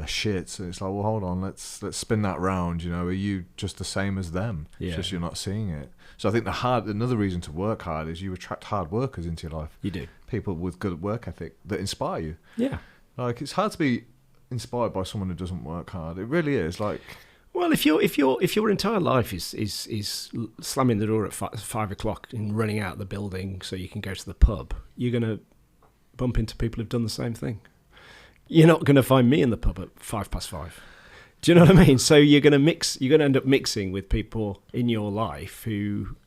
shit. So it's like, well, hold on, let's spin that round. Are you just the same as them? Yeah. It's just you're not seeing it. So I think another reason to work hard is you attract hard workers into your life. You do. People with good work ethic that inspire you. Yeah. Like, it's hard to be inspired by someone who doesn't work hard. It really is. Like, well, if your entire life is slamming the door at 5 o'clock and running out of the building so you can go to the pub, you're going to bump into people who've done the same thing. You're not going to find me in the pub at 5:05. Do you know what I mean? So you're going to end up mixing with people in your life who,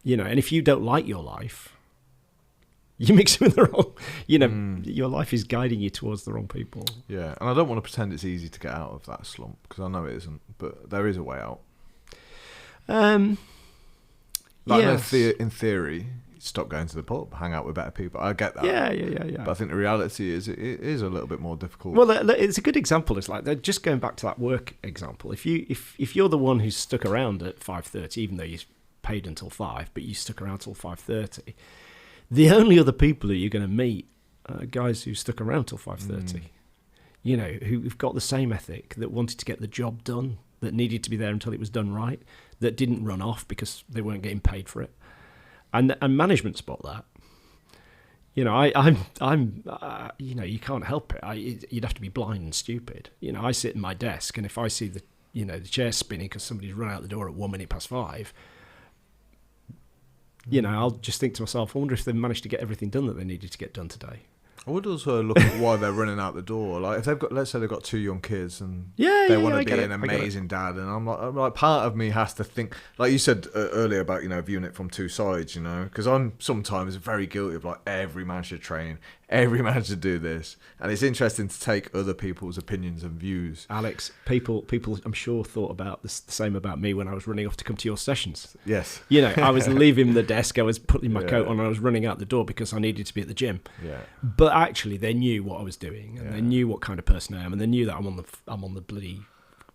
and if you don't like your life, you mix with the wrong, your life is guiding you towards the wrong people. Yeah, and I don't want to pretend it's easy to get out of that slump, because I know it isn't, but there is a way out. In theory, stop going to the pub, hang out with better people. I get that. Yeah. But I think the reality is it is a little bit more difficult. Well, it's a good example. It's like, just going back to that work example. If you're the one who's stuck around at 5:30, even though you paid until 5, but you stuck around till 5:30. The only other people that you're going to meet are guys who stuck around till 5:30, who've got the same ethic, that wanted to get the job done, that needed to be there until it was done right, that didn't run off because they weren't getting paid for it, and management spot that. You can't help it. You'd have to be blind and stupid. I sit at my desk, and if I see the chair spinning because somebody's run out the door at 1 minute past 5. I'll just think to myself, I wonder if they managed to get everything done that they needed to get done today. I would also look at why they're running out the door. Like, if let's say they've got 2 young kids and they want to be an amazing dad, and I'm like, part of me has to think, like you said earlier about, viewing it from 2 sides, because I'm sometimes very guilty of, like, every man should train, every man should do this, and it's interesting to take other people's opinions and views. Alex, people I'm sure thought about the same about me when I was running off to come to your sessions. Yes. I was leaving the desk, I was putting my coat on, and I was running out the door because I needed to be at the gym. Yeah. But actually, they knew what I was doing, and they knew what kind of person I am, and they knew that I'm on the bloody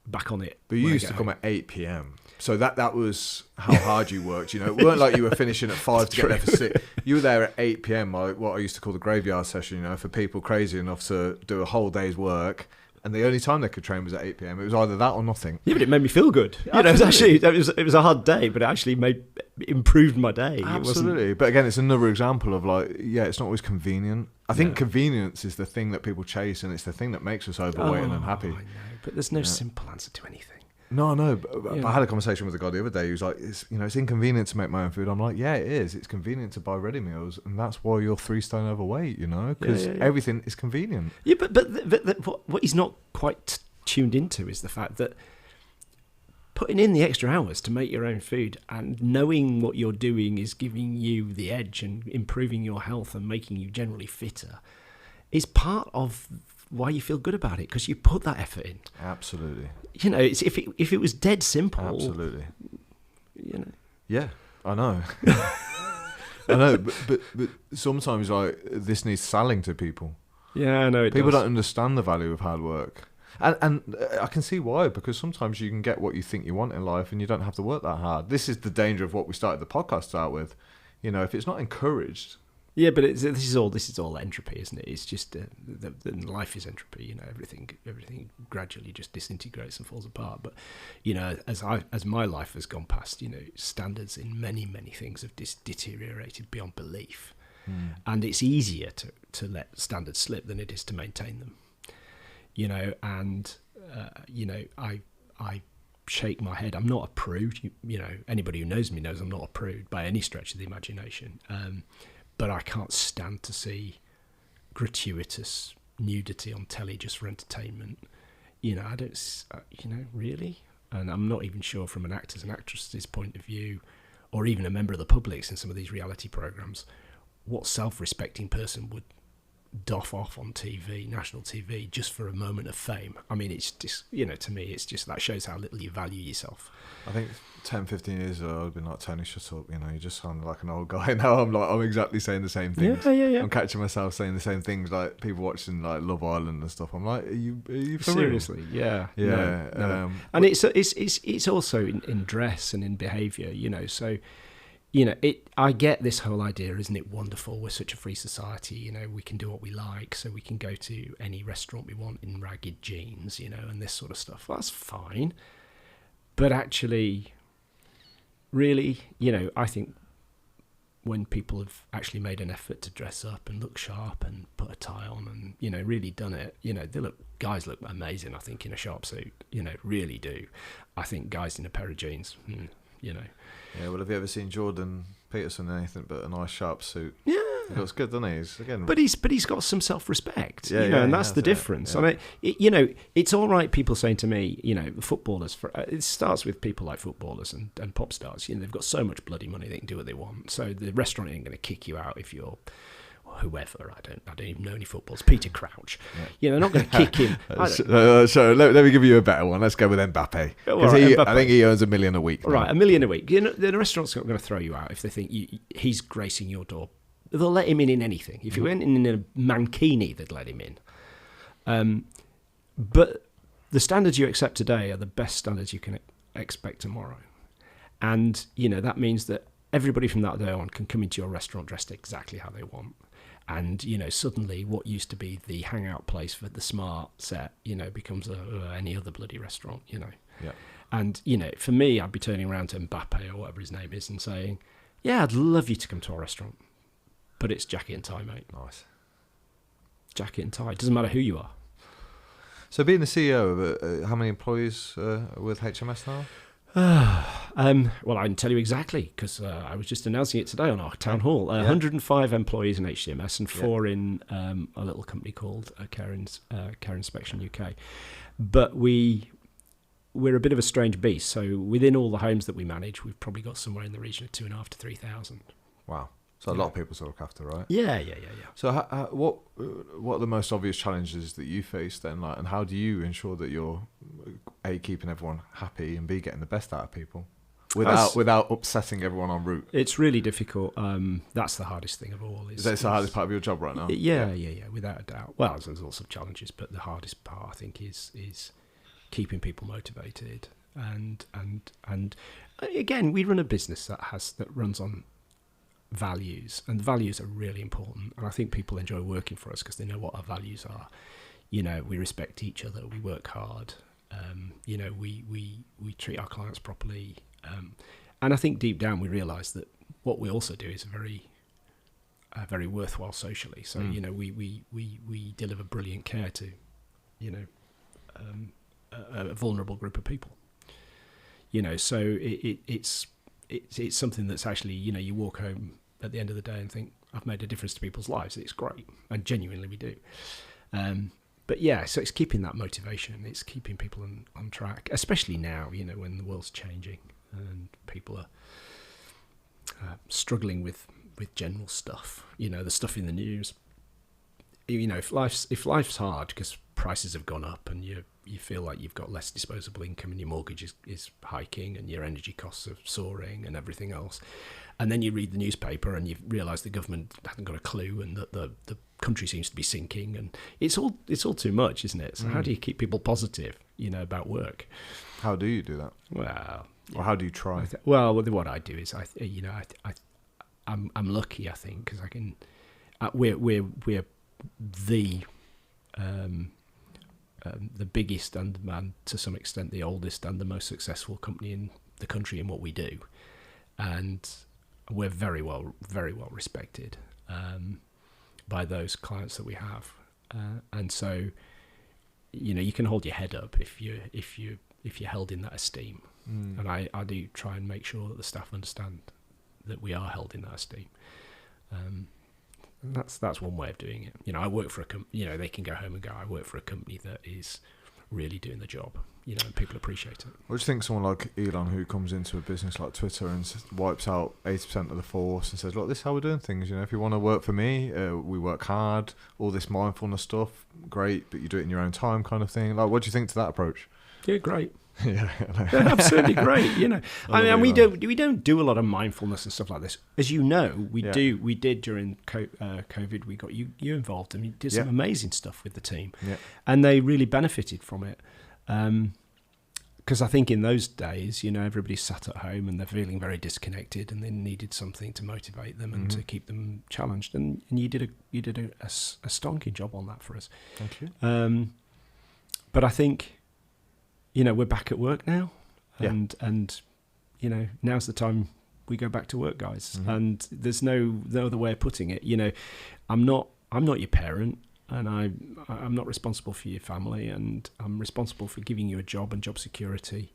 back on it. But you used to come at 8 p.m. So that was how hard you worked. It weren't like you were finishing at 5 to get there for 6. You were there at 8 p.m. like what I used to call the graveyard session. For people crazy enough to do a whole day's work, and the only time they could train was at 8 p.m. It was either that or nothing. Yeah, but it made me feel good. It was a hard day, but it actually improved my day. Absolutely. But again, it's another example of, like, it's not always convenient. I think convenience is the thing that people chase, and it's the thing that makes us overweight and unhappy. I know, but there's no simple answer to anything. No. But I had a conversation with a guy the other day. He was like, it's inconvenient to make my own food. I'm like, yeah, it is. It's convenient to buy ready meals, and that's why you're 3 stone overweight. Because everything is convenient. Yeah, but what he's not quite tuned into is the fact that putting in the extra hours to make your own food and knowing what you're doing is giving you the edge and improving your health and making you generally fitter is part of why you feel good about it, because you put that effort in. Absolutely. It's, if it was dead simple. Absolutely. Yeah, I know. I know, but sometimes this needs selling to people. Yeah, I know. People don't understand the value of hard work. And I can see why, because sometimes you can get what you think you want in life and you don't have to work that hard. This is the danger of what we started the podcast out with. If it's not encouraged. Yeah, but this is all entropy, isn't it? It's just life is entropy. Everything gradually just disintegrates and falls apart. But as my life has gone past, standards in many things have deteriorated beyond belief, and it's easier to let standards slip than it is to maintain them. I shake my head. I'm not a prude. Anybody who knows me knows I'm not a prude by any stretch of the imagination. But I can't stand to see gratuitous nudity on telly just for entertainment. I don't, really. And I'm not even sure from an actor's and actress's point of view, or even a member of the public's in some of these reality programs, what self-respecting person would doff off on TV, national TV, just for a moment of fame. I mean, it's just, to me, it's just, that shows how little you value yourself. I think 10, 15 years ago, I'd been like, Tony, shut up. You just sound like an old guy. Now I'm exactly saying the same things. Yeah. I'm catching myself saying the same things, like people watching like Love Island and stuff. I'm like, are you for seriously? real? Yeah. No. And it's also in dress and in behaviour, so... I get this whole idea, isn't it wonderful? We're such a free society, we can do what we like, so we can go to any restaurant we want in ragged jeans, and this sort of stuff. Well, that's fine. But actually, really, I think when people have actually made an effort to dress up and look sharp and put a tie on and, really done it, guys look amazing, I think, in a sharp suit, really do. I think guys in a pair of jeans, Yeah, well, have you ever seen Jordan Peterson in anything but a nice sharp suit? Yeah. He looks good, doesn't he? But he's got some self-respect, yeah, and that's the difference. Yeah. I mean, it's all right people saying to me, footballers, it starts with people like footballers and pop stars, they've got so much bloody money they can do what they want. So the restaurant ain't going to kick you out if you're whoever. I don't even know any footballers. Peter Crouch. Yeah. They're not going to kick him. So let me give you a better one. Let's go with Mbappe. Because I think he earns $1 million a week. Now. Right, $1 million a week. The restaurant's not going to throw you out if they think he's gracing your door. They'll let him in anything. If he went in a mankini, they'd let him in. But the standards you accept today are the best standards you can expect tomorrow. And, that means that everybody from that day on can come into your restaurant dressed exactly how they want. And, suddenly what used to be the hangout place for the smart set, becomes any other bloody restaurant, Yeah. And, for me, I'd be turning around to Mbappe or whatever his name is and saying, yeah, I'd love you to come to our restaurant. But it's jacket and tie, mate. Nice. Jacket and tie. It doesn't matter who you are. So being the CEO, how many employees with HMS now? Well, I can tell you exactly because I was just announcing it today on our town hall. 105 employees in HCMS and 4 in a little company called Care Inspection UK. But we're a bit of a strange beast. So within all the homes that we manage, we've probably got somewhere in the region of 2,500 to 3,000. Wow. So a lot of people to look after, right? Yeah. So what are the most obvious challenges that you face then, and how do you ensure that you're A, keeping everyone happy, and B, getting the best out of people without upsetting everyone en route? It's really difficult. That's the hardest thing of all. Is that the hardest part of your job right now? Yeah, without a doubt. Well, there's lots of challenges, but the hardest part, I think, is keeping people motivated. And again, we run a business that runs on values, and the values are really important, and I think people enjoy working for us because they know what our values are. We respect each other, we work hard, we treat our clients properly, and I think deep down we realise that what we also do is very worthwhile socially. So we deliver brilliant care to a vulnerable group of people. So it's something that's actually, you walk home at the end of the day and think, I've made a difference to people's lives. It's great, and genuinely we do. But yeah, so it's keeping that motivation. It's keeping people on track, especially now, when the world's changing and people are struggling with general stuff. The stuff in the news. If life's hard because prices have gone up and you feel like you've got less disposable income and your mortgage is hiking and your energy costs are soaring and everything else, and then you read the newspaper and you realise the government hasn't got a clue and that the country seems to be sinking, and it's all too much, isn't it? So how do you keep people positive, about work? How do you do that? Well, or how do you try? Well, what I do is I'm lucky, I think, because I can. We're the biggest and to some extent the oldest and the most successful company in the country in what we do, and we're very well respected by those clients that we have, and so you can hold your head up if you're held in that esteem, and I do try and make sure that the staff understand that we are held in that esteem. That's one way of doing it. I work for a company. They can go home and go, I work for a company that is really doing the job. And people appreciate it. What do you think someone like Elon, who comes into a business like Twitter and wipes out 80% of the force and says, look, this is how we're doing things. If you want to work for me, we work hard, all this mindfulness stuff, great, but you do it in your own time kind of thing. Like, what do you think to that approach? Yeah, great. Yeah, absolutely great. We don't do a lot of mindfulness and stuff like this. As you know, we did during COVID. We got you involved, and you did some amazing stuff with the team, and they really benefited from it. Because I think in those days, everybody sat at home and they're feeling very disconnected, and they needed something to motivate them and to keep them challenged. And you did a stonking job on that for us. Thank you. But I think. We're back at work now, and now's the time we go back to work, guys. Mm-hmm. And there's no other way of putting it. I'm not your parent, and I'm not responsible for your family, and I'm responsible for giving you a job and job security,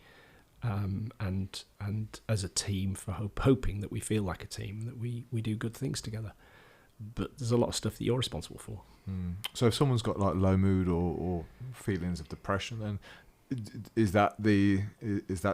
and as a team for hoping that we feel like a team, that we do good things together. But there's a lot of stuff that you're responsible for. So if someone's got like low mood or feelings of depression, then is that the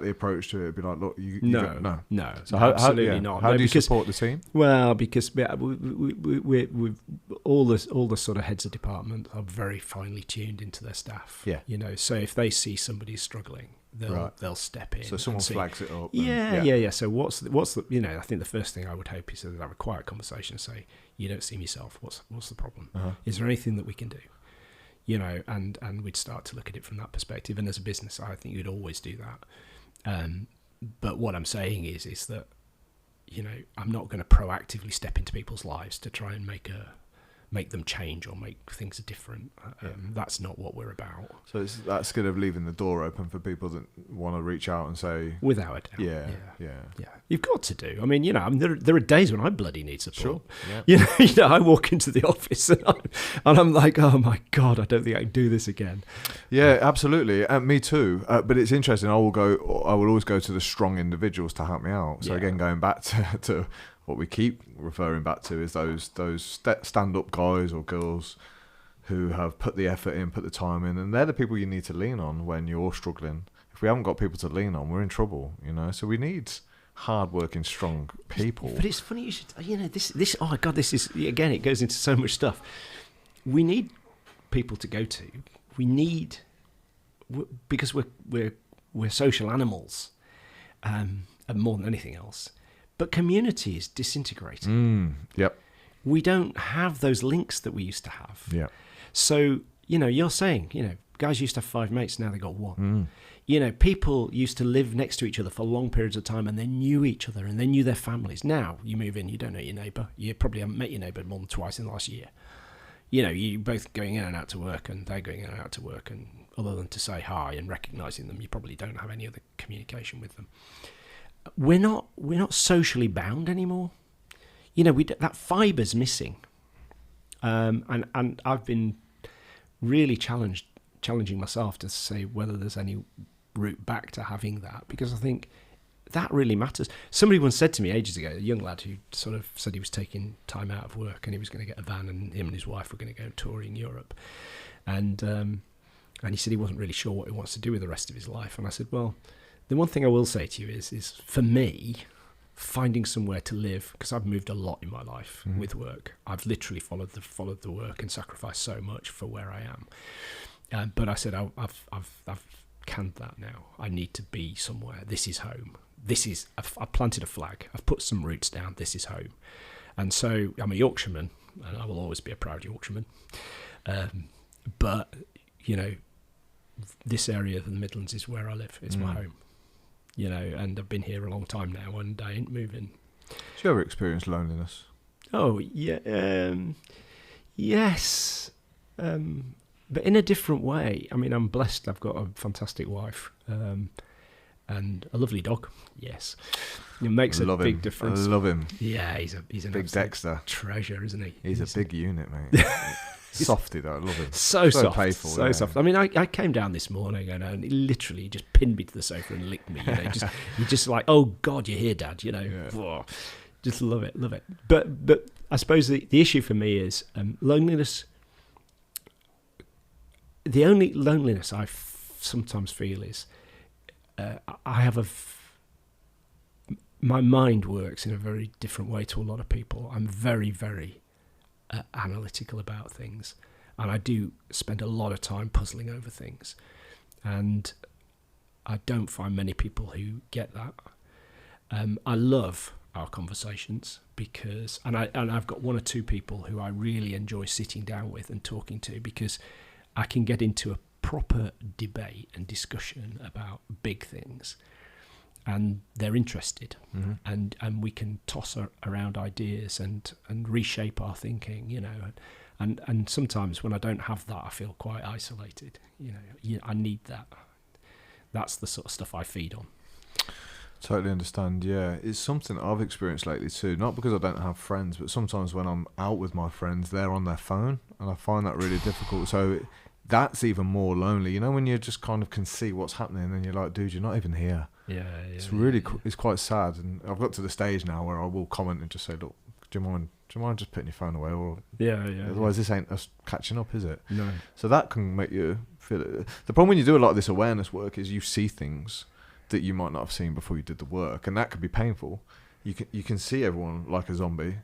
approach to it? Be like, look, no. So absolutely not. How do you support the team? Well, because we've all the sort of heads of department are very finely tuned into their staff. Yeah. So if they see somebody struggling, they'll step in. So someone flags it up. Yeah. So what's the I think the first thing I would hope is that they have a quiet conversation and say, you don't seem yourself. What's the problem? Uh-huh. Is there anything that we can do? And we'd start to look at it from that perspective. And as a business, I think you'd always do that. But what I'm saying is that, I'm not going to proactively step into people's lives to try and make them change or make things different. That's not what we're about. So it's that skill of leaving the door open for people that want to reach out and say, without a doubt. Yeah. You've got to do. I mean, there are days when I bloody need support. Sure. Yeah. I walk into the office and I'm like, oh my God, I don't think I can do this again. Yeah, absolutely. Me too. But it's interesting. I will always go to the strong individuals to help me out. So again, going back to what we keep referring back to is those stand-up guys or girls who have put the effort in, put the time in, and they're the people you need to lean on when you're struggling. If we haven't got people to lean on, we're in trouble, So we need hard-working, strong people. But it's funny you should, this. Oh my God, this is again. It goes into so much stuff. We need people to go to. We need because we're social animals, and more than anything else. But community is disintegrating. Yep. We don't have those links that we used to have. Yeah. So, you're saying, guys used to have 5 mates, now they got 1. People used to live next to each other for long periods of time and they knew each other and they knew their families. Now, you move in, you don't know your neighbour. You probably haven't met your neighbour more than twice in the last year. You both going in and out to work and they're going in and out to work, and other than to say hi and recognising them, you probably don't have any other communication with them. We're not socially bound anymore. That fiber's missing, and I've been really challenging myself to say whether there's any route back to having that, because I think that really matters. Somebody once said to me ages ago, a young lad who sort of said he was taking time out of work and he was going to get a van, and him and his wife were going to go touring Europe. And he said he wasn't really sure what he wants to do with the rest of his life. And I said, well, the one thing I will say to you is for me, finding somewhere to live, because I've moved a lot in my life with work. I've literally followed the work and sacrificed so much for where I am. But I said, I've canned that now. I need to be somewhere. This is home. I've planted a flag. I've put some roots down. This is home. And so I'm a Yorkshireman, and I will always be a proud Yorkshireman. But, you know, this area of the Midlands is where I live. It's my home. You know, and I've been here a long time now, and I ain't moving. Do you ever experience loneliness? Oh, yeah. Yes. But in a different way. I mean, I'm blessed. I've got a fantastic wife. And a lovely dog, yes. It makes a big difference. I love him. Yeah, he's an big Dexter treasure, isn't he? He's a big unit, mate. Softy though, I love him. So soft, playful, so soft. I mean, I came down this morning and he literally just pinned me to the sofa and licked me. You know, you're just like, oh God, you're here, Dad. You know, whoa. Just love it. But I suppose the issue for me is loneliness. The only loneliness I sometimes feel is. I have my mind works in a very different way to a lot of people. I'm very, very analytical about things, and I do spend a lot of time puzzling over things, and I don't find many people who get that. I love our conversations because, and I've got one or two people who I really enjoy sitting down with and talking to, because I can get into a proper debate and discussion about big things, and they're interested, and we can toss around ideas and reshape our thinking, you know, and sometimes when I don't have that, I feel quite isolated. You know, I need that. That's the sort of stuff I feed on. Totally understand. Yeah, it's something I've experienced lately too. Not because I don't have friends, but sometimes when I'm out with my friends, they're on their phone, and I find that really difficult. So that's even more lonely, you know, when you just kind of can see what's happening, and you're like, dude, you're not even here. It's really it's quite sad. And I've got to the stage now where I will comment and just say, look, do you mind just putting your phone away, or otherwise this ain't us catching up, is it? No. So that can make you feel it. The problem when you do a lot of this awareness work is you see things that you might not have seen before you did the work, and that can be painful. You can see everyone like a zombie,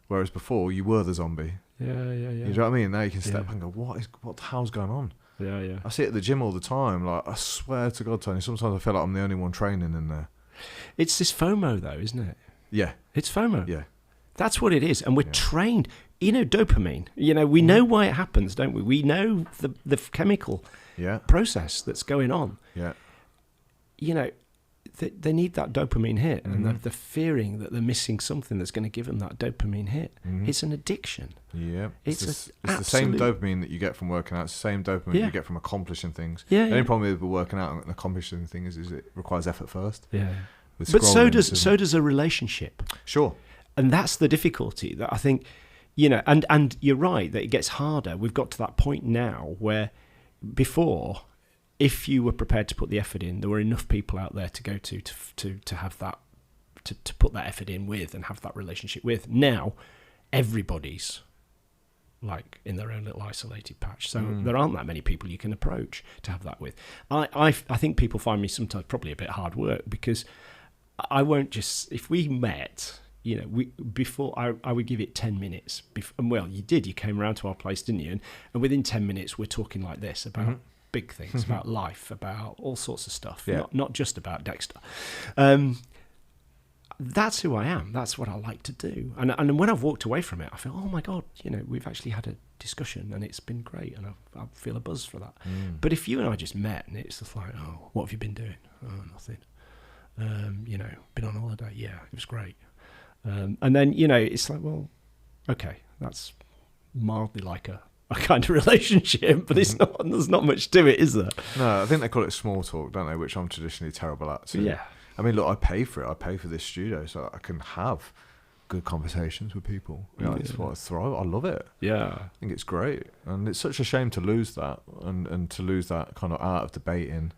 whereas before you were the zombie. Yeah. You know what I mean? Now you can step back and go, what the hell's going on? Yeah. I see it at the gym all the time. Like, I swear to God, Tony, sometimes I feel like I'm the only one training in there. It's this FOMO though, isn't it? Yeah. It's FOMO. Yeah. That's what it is. And we're trained, you know, dopamine. You know, we know why it happens, don't we? We know the chemical process that's going on. Yeah. You know, they need that dopamine hit, and they're fearing that they're missing something that's going to give them that dopamine hit. It's an addiction. Yeah, it's the same dopamine that you get from working out. It's the same dopamine you get from accomplishing things. Yeah, the only problem with working out and accomplishing things is it requires effort first. Yeah, but so does a relationship. Sure, and that's the difficulty that I think, you know, and you're right that it gets harder. We've got to that point now where before, if you were prepared to put the effort in, there were enough people out there to go to have that, to put that effort in with and have that relationship with. Now, everybody's like in their own little isolated patch, so there aren't that many people you can approach to have that with. I think people find me sometimes probably a bit hard work, because I won't just, if we met, you know, before I would give it 10 minutes. And well, you did. You came around to our place, didn't you? And within 10 minutes, we're talking like this about big things, about life, about all sorts of stuff, not just about Dexter. That's who I am. That's what I like to do. And when I've walked away from it, I feel, oh my God, you know, we've actually had a discussion and it's been great, and I feel a buzz for that. But if you and I just met and it's just like, oh, what have you been doing? Oh, nothing. You know, been on holiday. Yeah, it was great. And then, you know, it's like, well, okay, that's mildly like a kind of relationship, but it's not. There's not much to it, is there? No, I think they call it small talk, don't they? Which I'm traditionally terrible at. So, yeah. I mean, look, I pay for it. I pay for this studio so I can have good conversations with people. You know, it's what I thrive. I love it. Yeah, I think it's great, and it's such a shame to lose that, and to lose that kind of art of debating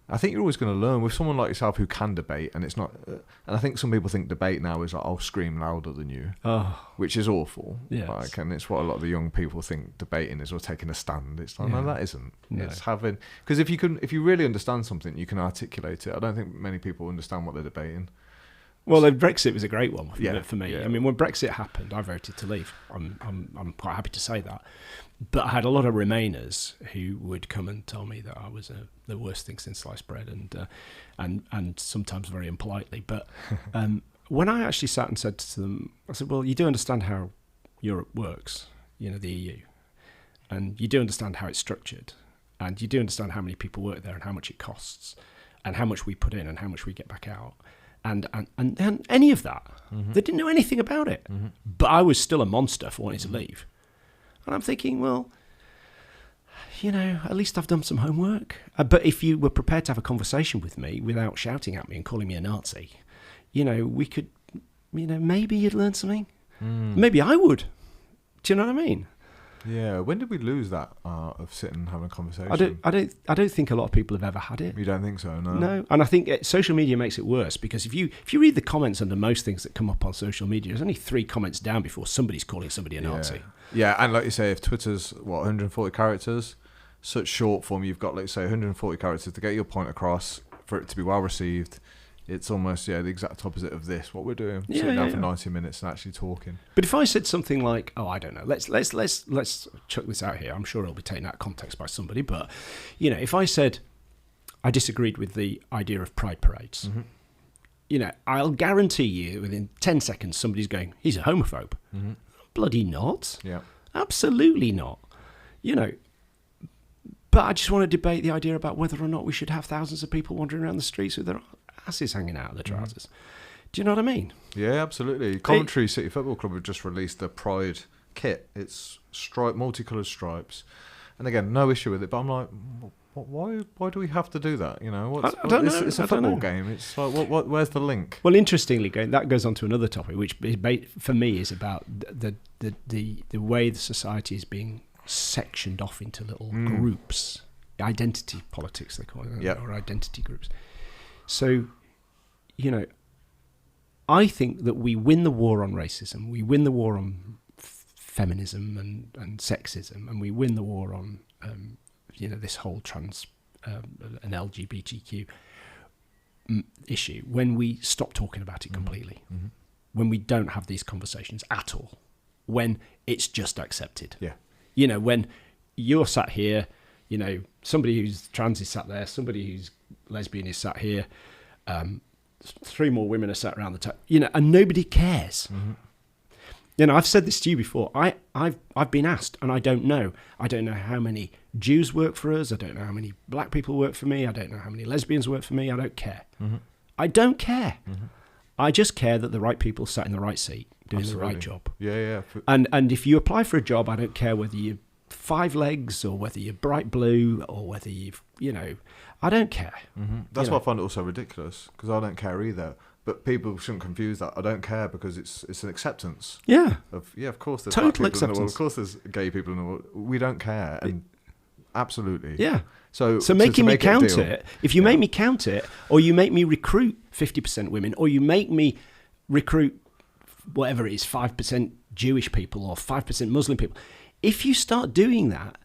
I think you're always going to learn with someone like yourself who can debate, and it's not. And I think some people think debate now is like, I'll scream louder than you, which is awful. Yes. Like, and it's what a lot of the young people think debating is, or taking a stand. It's like, no, that isn't. No. It's having, because if you really understand something, you can articulate it. I don't think many people understand what they're debating. Well, Brexit was a great one for me. Yeah. I mean, when Brexit happened, I voted to leave. I'm quite happy to say that. But I had a lot of Remainers who would come and tell me that I was the worst thing since sliced bread, and sometimes very impolitely. But when I actually sat and said to them, I said, well, you do understand how Europe works, the EU, and you do understand how it's structured, and you do understand how many people work there and how much it costs, and how much we put in and how much we get back out. And any of that, they didn't know anything about it. But I was still a monster for wanting to leave. And I'm thinking, well, at least I've done some homework. But if you were prepared to have a conversation with me without shouting at me and calling me a Nazi, we could, maybe you'd learn something. Maybe I would. Do you know what I mean? Yeah. When did we lose that art of sitting and having a conversation? I don't think a lot of people have ever had it. You don't think so? No. No. And I think social media makes it worse, because if you read the comments under most things that come up on social media, there's only 3 comments down before somebody's calling somebody a Nazi. Yeah, and like you say, if Twitter's 140 characters, such short form, you've got, like, say, 140 characters to get your point across, for it to be well received. It's almost the exact opposite of this. What we're doing, sitting down for 90 minutes and actually talking. But if I said something like, I don't know, let's chuck this out here. I'm sure it'll be taken out of context by somebody. But if I said I disagreed with the idea of pride parades, I'll guarantee you within 10 seconds somebody's going, he's a homophobe. Bloody not. Yeah. Absolutely not. But I just want to debate the idea about whether or not we should have thousands of people wandering around the streets with their asses hanging out of their trousers. Do you know what I mean? Yeah, absolutely. Coventry City Football Club have just released the Pride kit. It's multicoloured stripes. And again, no issue with it, but I'm like, why do we have to do that? I don't know. It's a football game. It's like, where's the link? Well, interestingly, that goes on to another topic, which for me is about the way the society is being sectioned off into little groups. Identity politics, they call it, or identity groups. So, I think that we win the war on racism, we win the war on feminism and sexism, and we win the war on this whole trans and LGBTQ issue when we stop talking about it completely, when we don't have these conversations at all, when it's just accepted. When you're sat here, somebody who's trans is sat there, somebody who's lesbian is sat here, 3 more women are sat around the table, and nobody cares. I've said this to you before. I've been asked, and I don't know. I don't know how many Jews work for us. I don't know how many black people work for me. I don't know how many lesbians work for me. I don't care. I don't care. I just care that the right people sat in the right seat doing the right job. Yeah. And if you apply for a job, I don't care whether you're 5 legs or whether you're bright blue or whether you've, I don't care. That's why I find it also ridiculous, because I don't care either. But people shouldn't confuse that. I don't care because it's an acceptance. Yeah. Of course there's total black people acceptance. in the world. Of course there's gay people in the world. We don't care. And absolutely. Yeah. So making me count it, if you make me count it, or you make me recruit 50% women, or you make me recruit whatever it is, 5% Jewish people or 5% Muslim people, if you start doing that,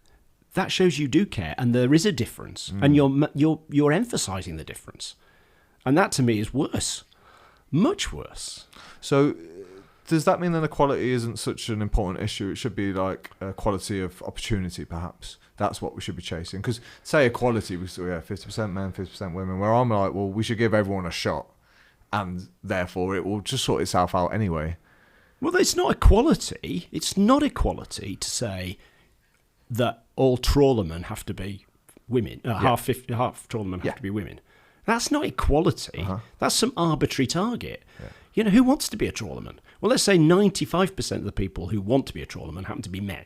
that shows you do care, and there is a difference, and you're emphasising the difference, and that to me is worse, much worse. So, does that mean that equality isn't such an important issue? It should be like equality of opportunity, perhaps. That's what we should be chasing. Because say equality, we say 50% men, 50% women. Where I'm like, well, we should give everyone a shot, and therefore it will just sort itself out anyway. Well, it's not equality. It's not equality to say that all trawlermen have to be women. Half trawlermen have to be women. That's not equality. That's some arbitrary target. Who wants to be a trawlerman? Well, let's say 95% of the people who want to be a trawlerman happen to be men.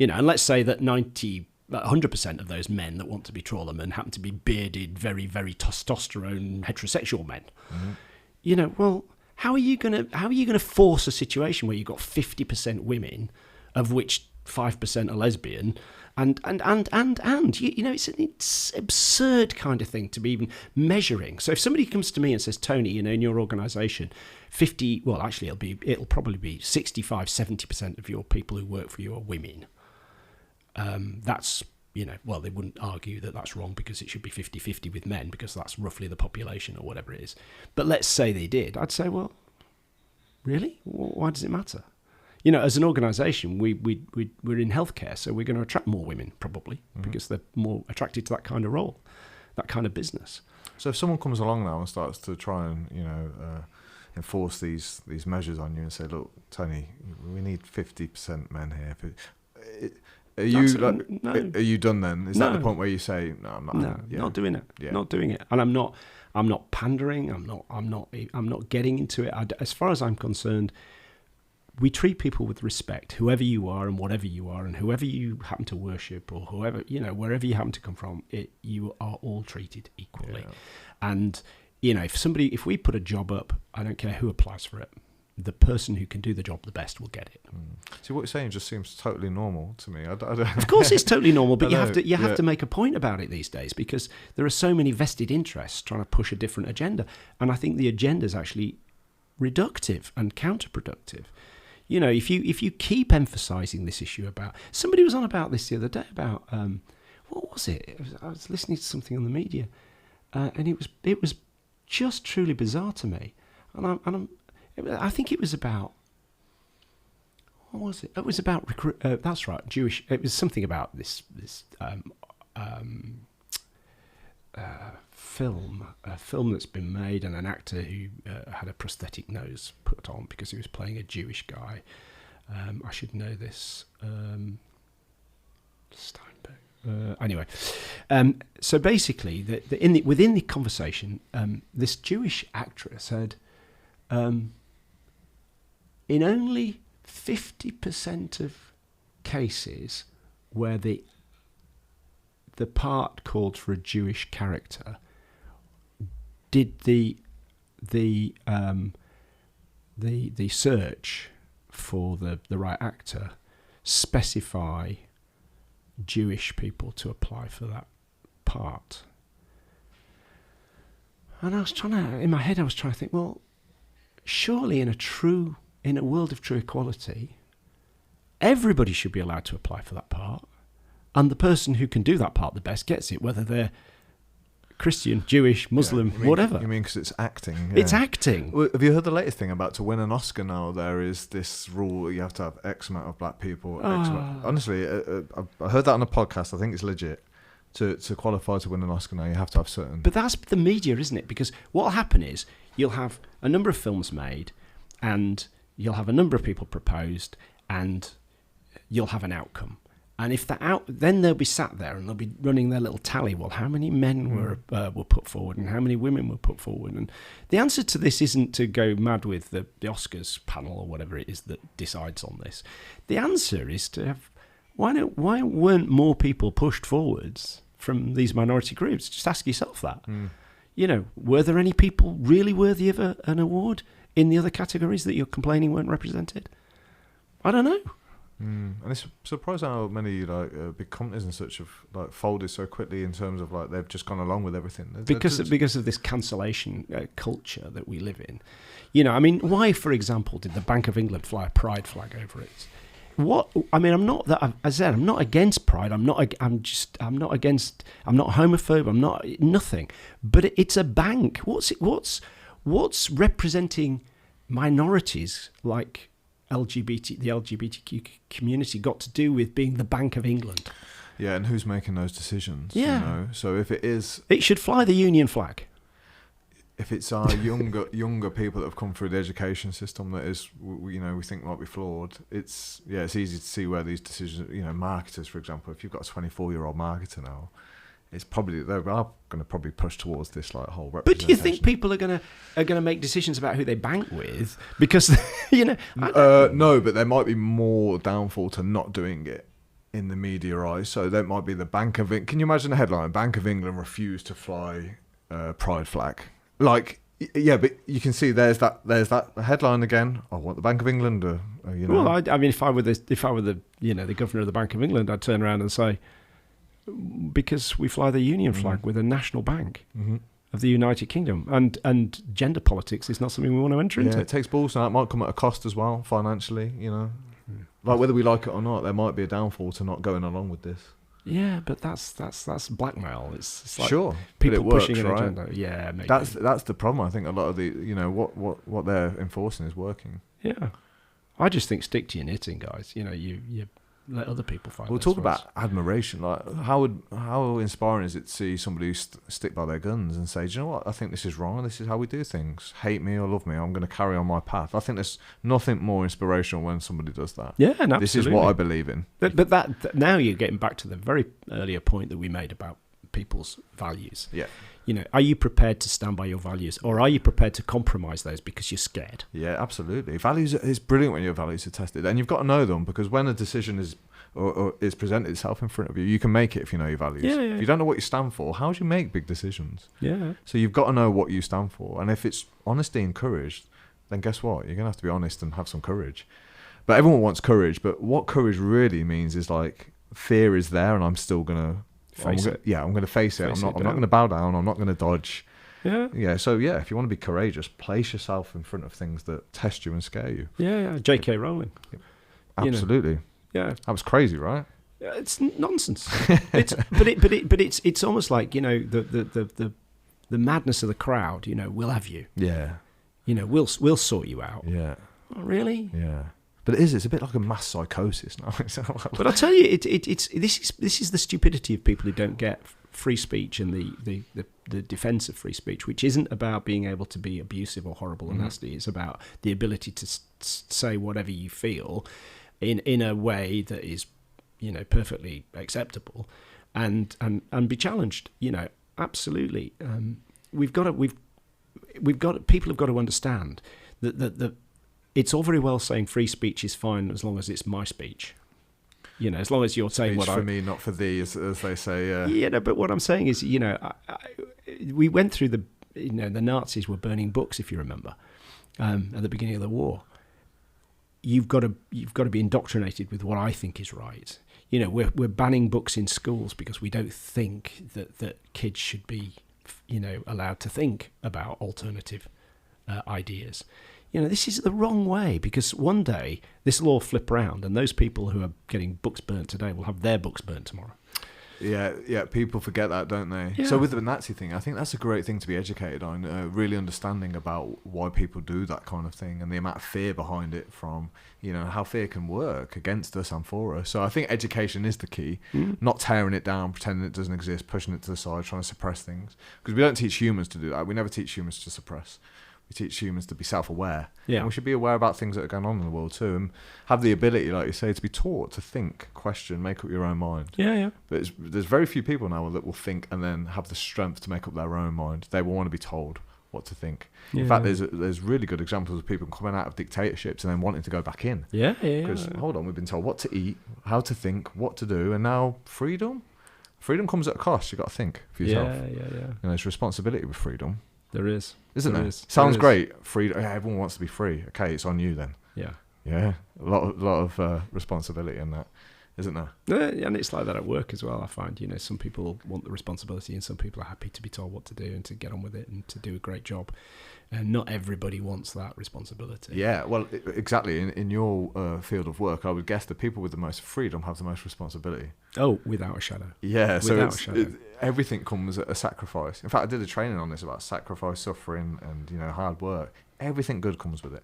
And let's say that 100% of those men that want to be trawlermen happen to be bearded, very, very testosterone heterosexual men. Well, how are you gonna force a situation where you've got 50% women, of which 5% are lesbian, And you know, it's an absurd kind of thing to be even measuring. So if somebody comes to me and says, Tony, you know, in your organisation, 50, well, actually it'll probably be 65, 70% of your people who work for you are women. That's, you know, well, they wouldn't argue that that's wrong because it should be 50-50 with men because that's roughly the population or whatever it is. But let's say they did. I'd say, well, really? Why does it matter? You know, as an organisation, we're in healthcare, so we're going to attract more women probably because they're more attracted to that kind of role, that kind of business. So if someone comes along now and starts to try and, you know, enforce these measures on you and say, look, Tony, we need 50% men here. Are you done then? Is that the point where you say, no, I'm not? No, not doing it. Yeah. Not doing it. And I'm not pandering. I'm not getting into it. As far as I'm concerned, we treat people with respect, whoever you are and whatever you are and whoever you happen to worship or whoever, you know, wherever you happen to come from, you are all treated equally. Yeah. And, you know, if we put a job up, I don't care who applies for it, the person who can do the job the best will get it. See, what you're saying just seems totally normal to me. I don't Of course it's totally normal, but you have to make a point about it these days because there are so many vested interests trying to push a different agenda. And I think the agenda is actually reductive and counterproductive. You know, if you keep emphasising this issue about... Somebody was on about this the other day about... what was it? I was listening to something on the media and it was just truly bizarre to me. And I think it was about... What was it? It was about... that's right, Jewish... It was something about this film, a film that's been made, and an actor who had a prosthetic nose put on because he was playing a Jewish guy. I should know this. Steinberg. Anyway, so basically, within the conversation, this Jewish actress said, in only 50% of cases where the part called for a Jewish character, did the search for the right actor specify Jewish people to apply for that part? And in my head I was trying to think, well, surely in a world of true equality, everybody should be allowed to apply for that part. And the person who can do that part the best gets it, whether they're Christian, Jewish, Muslim, whatever. You mean because it's acting? Yeah. It's acting. Well, have you heard the latest thing about to win an Oscar now? There is this rule you have to have X amount of black people. Honestly, I heard that on a podcast. I think it's legit. To qualify to win an Oscar now, you have to have certain... But that's the media, isn't it? Because what will happen is you'll have a number of films made and you'll have a number of people proposed and you'll have an outcome. And if then they'll be sat there and they'll be running their little tally. Well, how many men were put forward and how many women were put forward? And the answer to this isn't to go mad with the Oscars panel or whatever it is that decides on this. The answer is to have why weren't more people pushed forwards from these minority groups? Just ask yourself that. You know, were there any people really worthy of an award in the other categories that you're complaining weren't represented? I don't know. And it's surprising how many big companies and such have folded so quickly in terms of they've just gone along with everything because of this cancellation culture that we live in. You know, I mean, why, for example, did the Bank of England fly a pride flag over it? What I mean, I'm not against pride. I'm not homophobe. I'm not nothing. But it's a bank. What's representing minorities like the LGBTQ community got to do with being the Bank of England? Yeah, and who's making those decisions? Yeah. You know? So if it should fly the Union flag. If it's our younger people that have come through the education system that is, we think might be flawed, it's easy to see where these decisions, marketers, for example, if you've got a 24-year-old marketer now, it's probably, they are going to probably push towards this whole representation. But do you think people are going to make decisions about who they bank with? Because, no, but there might be more downfall to not doing it in the media eyes. So that might be the Bank of England. Can you imagine the headline? Bank of England refused to fly pride flag. Yeah, but you can see there's that headline again. Oh, what, the Bank of England? Well, I mean, if I were the the governor of the Bank of England, I'd turn around and say, because we fly the Union flag with a national bank of the United Kingdom, and gender politics is not something we want to enter into. It takes balls, and it might come at a cost as well financially. Like whether we like it or not, there might be a downfall to not going along with this. Yeah, but that's blackmail. It's like sure, people works, pushing an right? agenda. Yeah, maybe. That's the problem. I think a lot of the what they're enforcing is working. Yeah, I just think stick to your knitting, guys. You let other people fight. We'll talk about admiration. Like how inspiring is it to see somebody stick by their guns and say, do you know what? I think this is wrong. This is how we do things. Hate me or love me, I'm going to carry on my path. I think there's nothing more inspirational when somebody does that. Yeah, absolutely. This is what I believe in. But that now you're getting back to the very earlier point that we made about people's values. Yeah. Are you prepared to stand by your values, or are you prepared to compromise those because you're scared? Yeah, absolutely. Values is brilliant when your values are tested, and you've got to know them, because when a decision is or is presented itself in front of you, you can make it if you know your values. Yeah. If you don't know what you stand for, how do you make big decisions? Yeah. So you've got to know what you stand for, and if it's honesty and courage, then guess what? You're gonna have to be honest and have some courage. But everyone wants courage, but what courage really means is like fear is there, and I'm still gonna face it. I'm going to face it. I'm not going to bow down. I'm not going to dodge. Yeah. Yeah. So yeah, if you want to be courageous, place yourself in front of things that test you and scare you. Yeah. J.K. Rowling. Absolutely. Yeah. That was crazy, right? It's nonsense. It's almost like the madness of the crowd. We'll have you. Yeah. We'll sort you out. Yeah. Oh, really? Yeah. But it's a bit like a mass psychosis now. But I tell you, this is the stupidity of people who don't get free speech and the defence of free speech, which isn't about being able to be abusive or horrible and nasty. It's about the ability to say whatever you feel in a way that is, perfectly acceptable, and be challenged. Absolutely. People have got to understand that it's all very well saying free speech is fine as long as it's my speech. As long as you're saying what for me, not for thee, as they say. Yeah. But what I'm saying is, we went through the Nazis were burning books, if you remember, at the beginning of the war. You've got to be indoctrinated with what I think is right. We're banning books in schools because we don't think that kids should be, allowed to think about alternative ideas. This is the wrong way, because one day this will all flip around, and those people who are getting books burnt today will have their books burnt tomorrow. Yeah, people forget that, don't they? Yeah. So with the Nazi thing, I think that's a great thing to be educated on, really understanding about why people do that kind of thing and the amount of fear behind it, from, how fear can work against us and for us. So I think education is the key, not tearing it down, pretending it doesn't exist, pushing it to the side, trying to suppress things. Because we don't teach humans to do that. We never teach humans to suppress. We teach humans to be self-aware. Yeah. And we should be aware about things that are going on in the world too, and have the ability, like you say, to be taught to think, question, make up your own mind. Yeah. But there's very few people now that will think and then have the strength to make up their own mind. They will want to be told what to think. Yeah. In fact, there's really good examples of people coming out of dictatorships and then wanting to go back in. Yeah. Because, hold on, we've been told what to eat, how to think, what to do, and now freedom? Freedom comes at a cost. You've got to think for yourself. Yeah. There's responsibility with freedom. There is. Isn't there? Sounds great. Freedom. Everyone wants to be free. Okay, it's on you then. Yeah. Yeah. A lot of responsibility in that, isn't there? Yeah, and it's like that at work as well, I find. Some people want the responsibility, and some people are happy to be told what to do and to get on with it and to do a great job. And not everybody wants that responsibility. Yeah, well, exactly. In your field of work, I would guess the people with the most freedom have the most responsibility. Oh, without a shadow. Yeah, so everything comes at a sacrifice. In fact, I did a training on this about sacrifice, suffering, and hard work. Everything good comes with it.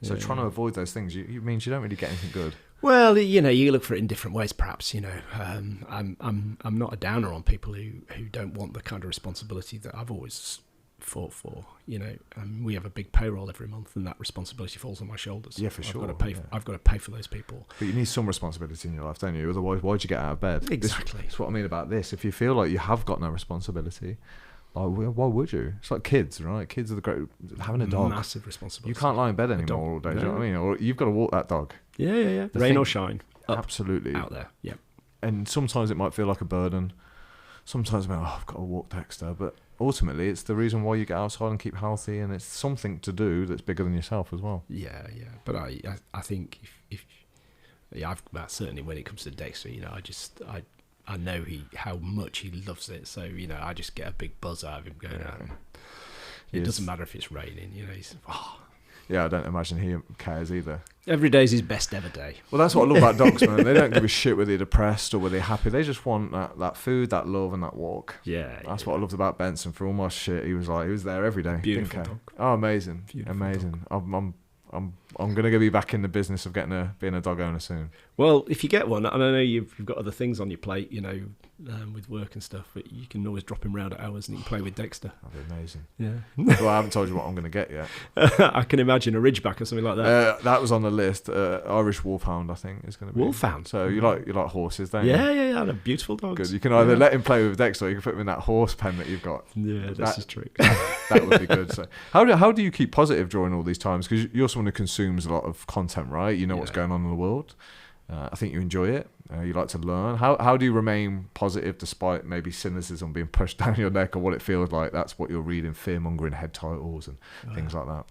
So trying to avoid those things, you means you don't really get anything good. Well, you look for it in different ways, perhaps. I'm not a downer on people who don't want the kind of responsibility that I've always fought for. We have a big payroll every month, and that responsibility falls on my shoulders. Yeah, for sure. I've got to pay for those people. But you need some responsibility in your life, don't you? Otherwise, why'd you get out of bed? Exactly. That's what I mean about this. If you feel like you have got no responsibility, why would you? It's like kids, right? Kids are the great. Having a dog, massive responsibility. You can't lie in bed anymore all day. Do you know what I mean? Or you've got to walk that dog. Yeah. Rain or shine. Absolutely. Out there. Yeah. And sometimes it might feel like a burden. Sometimes I've got to walk Dexter, but ultimately it's the reason why you get outside and keep healthy, and it's something to do that's bigger than yourself as well. Yeah. But I think if certainly when it comes to Dexter, I know how much he loves it. So I just get a big buzz out of him going out. It doesn't matter if it's raining. He's Yeah, I don't imagine he cares either. Every day's his best ever day. Well, that's what I love about dogs, man. They don't give a shit whether you're depressed or whether you're happy. They just want that food, that love, and that walk. Yeah. That's what I loved about Benson. For all my shit, he was there every day. Beautiful dog. Oh, amazing. Beautiful amazing. Dog. I'm going to be back in the business of being a dog owner soon. Well, if you get one, and I know you've got other things on your plate, with work and stuff, but you can always drop him round at hours and you can play with Dexter. That'd be amazing. Yeah. Well, I haven't told you what I'm going to get yet. I can imagine a Ridgeback or something like that. That was on the list. Irish Wolfhound, I think, is going to be. Wolfhound? So you like horses, don't you? Yeah. They're beautiful dogs. Good. You can either let him play with Dexter or you can put him in that horse pen that you've got. Yeah, this is true. That would be good. So how do you keep positive during all these times? Because you're someone who consumes a lot of content, right? You know what's going on in the world. I think you enjoy it. You like to learn. How do you remain positive despite maybe cynicism being pushed down your neck, or what it feels like that's what you're reading, fear-mongering head titles and things like that?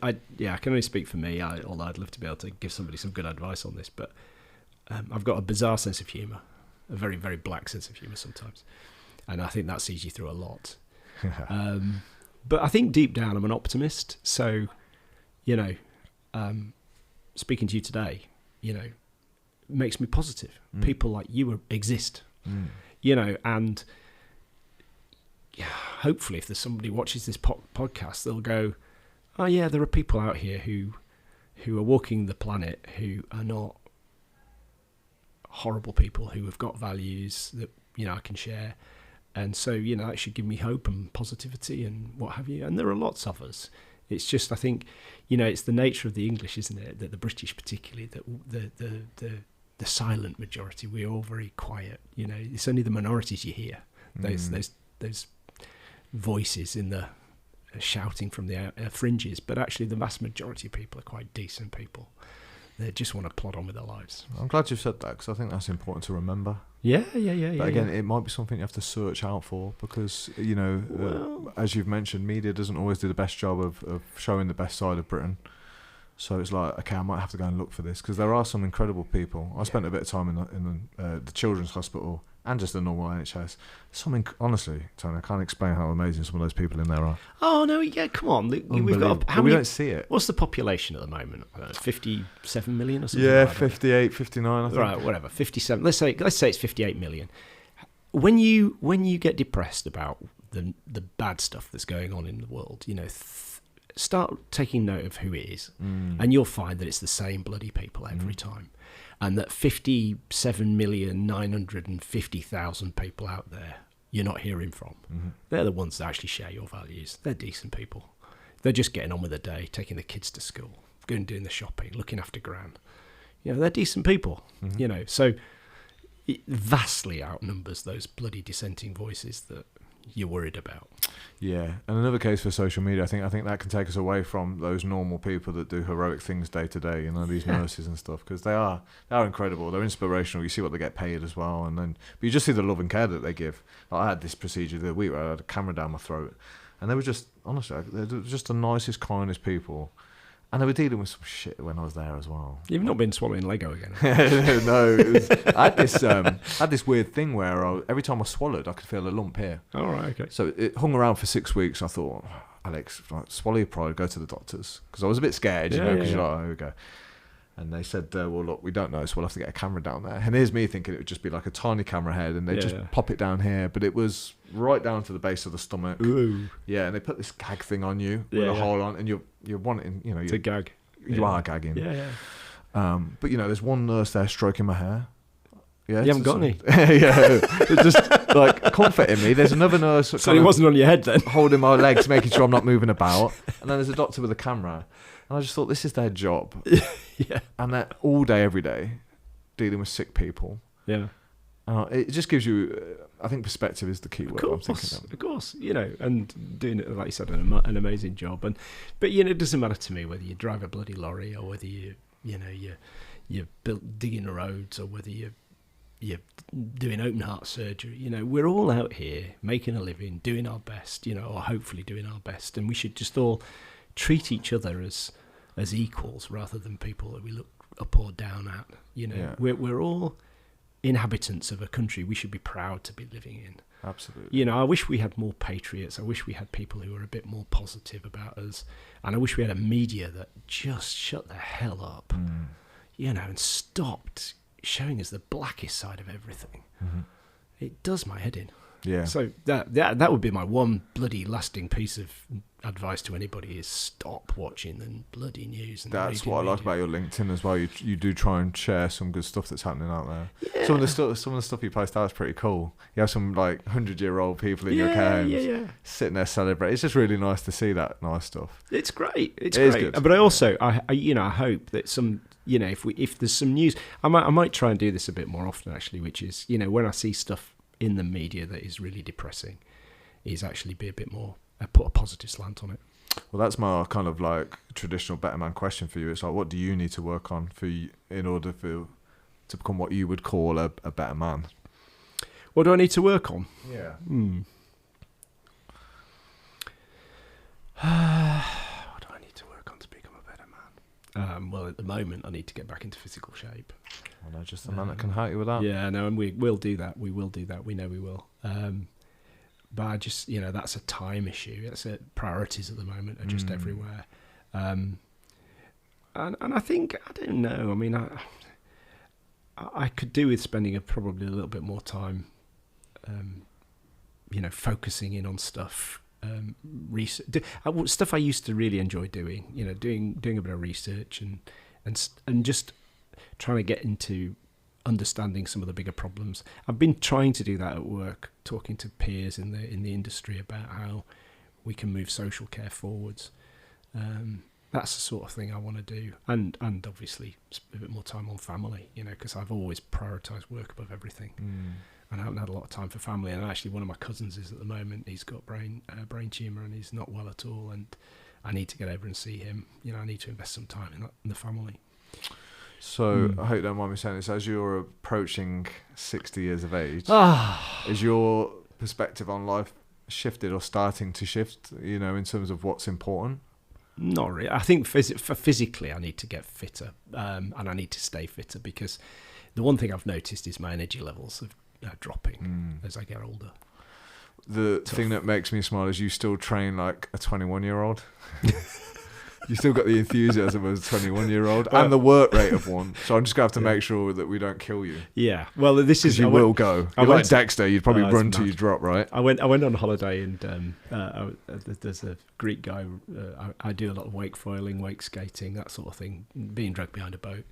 I can only speak for me, although I'd love to be able to give somebody some good advice on this, but I've got a bizarre sense of humour, a very, very black sense of humour sometimes, and I think that sees you through a lot. But I think deep down I'm an optimist, so, speaking to you today, makes me positive. People like you exist, and hopefully if there's somebody watches this podcast, they'll go, oh yeah, there are people out here who are walking the planet who are not horrible people, who have got values that I can share, and so that should give me hope and positivity and what have you. And there are lots of us. It's just, I think, it's the nature of the English, isn't it? That the British particularly, that the silent majority, we're all very quiet. It's only the minorities you hear. Those voices in the shouting from the fringes, but actually the vast majority of people are quite decent people. They just want to plod on with their lives. I'm glad you've said that, because I think that's important to remember. Yeah. But again, it might be something you have to search out for, because, as you've mentioned, media doesn't always do the best job of showing the best side of Britain. So it's like, okay, I might have to go and look for this, because there are some incredible people. I spent a bit of time in the Children's Hospital and just the normal NHS. Honestly, Tony, I can't explain how amazing some of those people in there are. Oh, no, yeah, come on. We've got we don't see it. What's the population at the moment? 57 million or something? Yeah, 58, 59, I think. Right, whatever, 57. Let's say it's 58 million. When you get depressed about the bad stuff that's going on in the world, start taking note of who it is, and you'll find that it's the same bloody people every time. And that 57,950,000 people out there you're not hearing from, they're the ones that actually share your values. They're decent people. They're just getting on with their day, taking the kids to school, going doing the shopping, looking after Gran. They're decent people. So it vastly outnumbers those bloody dissenting voices that you're worried about. Yeah, and another case for social media, I think that can take us away from those normal people that do heroic things day to day, these nurses and stuff, because they are incredible. They're inspirational. You see what they get paid as well, but you just see the love and care that they give. Like, I had this procedure the other week where I had a camera down my throat, and they were just, honestly, they're just the nicest, kindest people. And they were dealing with some shit when I was there as well. You've not been swallowing Lego again? No. I had this weird thing where every time I swallowed, I could feel a lump here. Oh, right, okay. So it hung around for 6 weeks. I thought, Alex, swallow your pride, go to the doctors. Because I was a bit scared, because you're like, oh, here we go. And they said, well, look, we don't know, so we'll have to get a camera down there. And here's me thinking it would just be like a tiny camera head, and they just pop it down here. But it was right down to the base of the stomach. Ooh. Yeah, and they put this gag thing on you with a hole on, and you're wanting, to gag. You are gagging. Yeah. But there's one nurse there stroking my hair. Yeah, you haven't got any. Yeah, it's just like comforting me. There's another nurse. So he wasn't on your head then, holding my legs, making sure I'm not moving about. And then there's a doctor with a camera. And I just thought, this is their job. Yeah. And they're all day, every day, dealing with sick people. Yeah. It just gives you, I think perspective is the key word I'm thinking of. Of course, and doing it, like you said, an amazing job. But it doesn't matter to me whether you drive a bloody lorry or whether you're digging the roads or whether you're you're doing open heart surgery. You know, we're all out here making a living, doing our best, you know, or hopefully doing our best. And we should just all treat each other as equals rather than people that we look up or down at. You know, we're all inhabitants of a country we should be proud to be living in. Absolutely. You know, I wish we had more patriots. I wish we had people who were a bit more positive about us. And I wish we had a media that just shut the hell up, you know, and stopped showing us the blackest side of everything. Mm-hmm. It does my head in. Yeah. So that would be my one bloody lasting piece of advice to anybody is stop watching the bloody news. And that's what I like about your LinkedIn as well. You do try and share some good stuff that's happening out there. Yeah. Some of the stuff you post out is pretty cool. You have some like 100-year-old people in your care homes sitting there celebrating. It's just really nice to see that nice stuff. It's great. It's great. Is good. But I also, I hope that some, you know, if there's some news, I might try and do this a bit more often actually, which is, you know, when I see stuff in the media that is really depressing, is actually be a bit more, put a positive slant on it. Well, that's my kind of like traditional better man question for you. It's like, what do you need to work on in order to become what you would call a better man? What do I need to work on? Yeah. What do I need to work on to become a better man? Well, at the moment, I need to get back into physical shape. Well, no, just the man that can help you with that. Yeah, no, and we will do that. We will do that. We know we will. But I just, you know, that's a time issue. That's it. Priorities at the moment are just everywhere. And I think, I don't know. I mean, I could do with spending probably a little bit more time, you know, focusing in on stuff. Research, stuff I used to really enjoy doing. You know, doing a bit of research and just trying to get into understanding some of the bigger problems. I've been trying to do that at work, talking to peers in the industry about how we can move social care forwards. That's the sort of thing I want to do, and obviously a bit more time on family, you know, because I've always prioritised work above everything, and I haven't had a lot of time for family. And actually, one of my cousins is at the moment, he's got brain tumour and he's not well at all, and I need to get over and see him. You know, I need to invest some time in the family. So I hope you don't mind me saying this. As you're approaching 60 years of age, is your perspective on life shifted or starting to shift? You know, in terms of what's important. Not really. I think physically, I need to get fitter, and I need to stay fitter, because the one thing I've noticed is my energy levels are dropping as I get older. The thing that makes me smile is you still train like a 21-year-old. You still got the enthusiasm of a 21-year-old and the work rate of one. So I'm just going to have to make sure that we don't kill you. Yeah. Well, this is... You will go. You're like Dexter. You'd probably run till you drop, right? I went on holiday, and there's a Greek guy. I do a lot of wake foiling, wake skating, that sort of thing, being dragged behind a boat.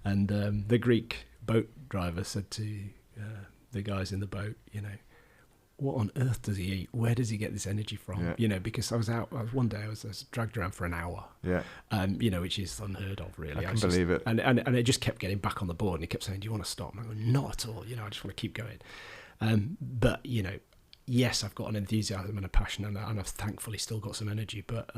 And the Greek boat driver said to the guys in the boat, you know, what on earth does he eat? Where does he get this energy from? Yeah. You know, because one day I was dragged around for an hour. Yeah. You know, which is unheard of, really. I can believe it. And it just kept getting back on the board, and he kept saying, "Do you want to stop?" And I go, "Not at all. You know, I just want to keep going." But you know, yes, I've got an enthusiasm and a passion, and I've thankfully still got some energy. But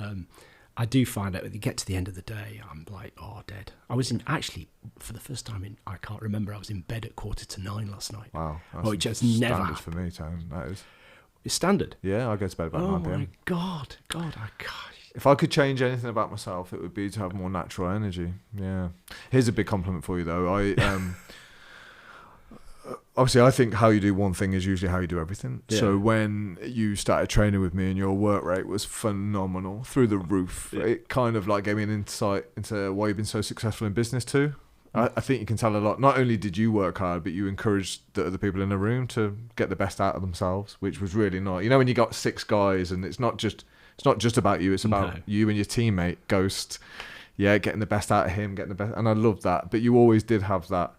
I do find out when you get to the end of the day, I'm like, dead. I was actually, for the first time I can't remember, I was in bed at 9:15 last night. Wow. Which has never happened. For me, Tone. That is. It's standard? Yeah, I go to bed about 9 p.m. Oh my God. If I could change anything about myself, it would be to have more natural energy. Yeah. Here's a big compliment for you, though. Obviously, I think how you do one thing is usually how you do everything. Yeah. So when you started training with me and your work rate was phenomenal, through the roof, it kind of like gave me an insight into why you've been so successful in business too. I think you can tell a lot. Not only did you work hard, but you encouraged the other people in the room to get the best out of themselves, which was really nice. You know, when you got 6 guys and it's not just about you, it's about you and your teammate, Ghost. Yeah, getting the best out of him, getting the best. And I love that. But you always did have that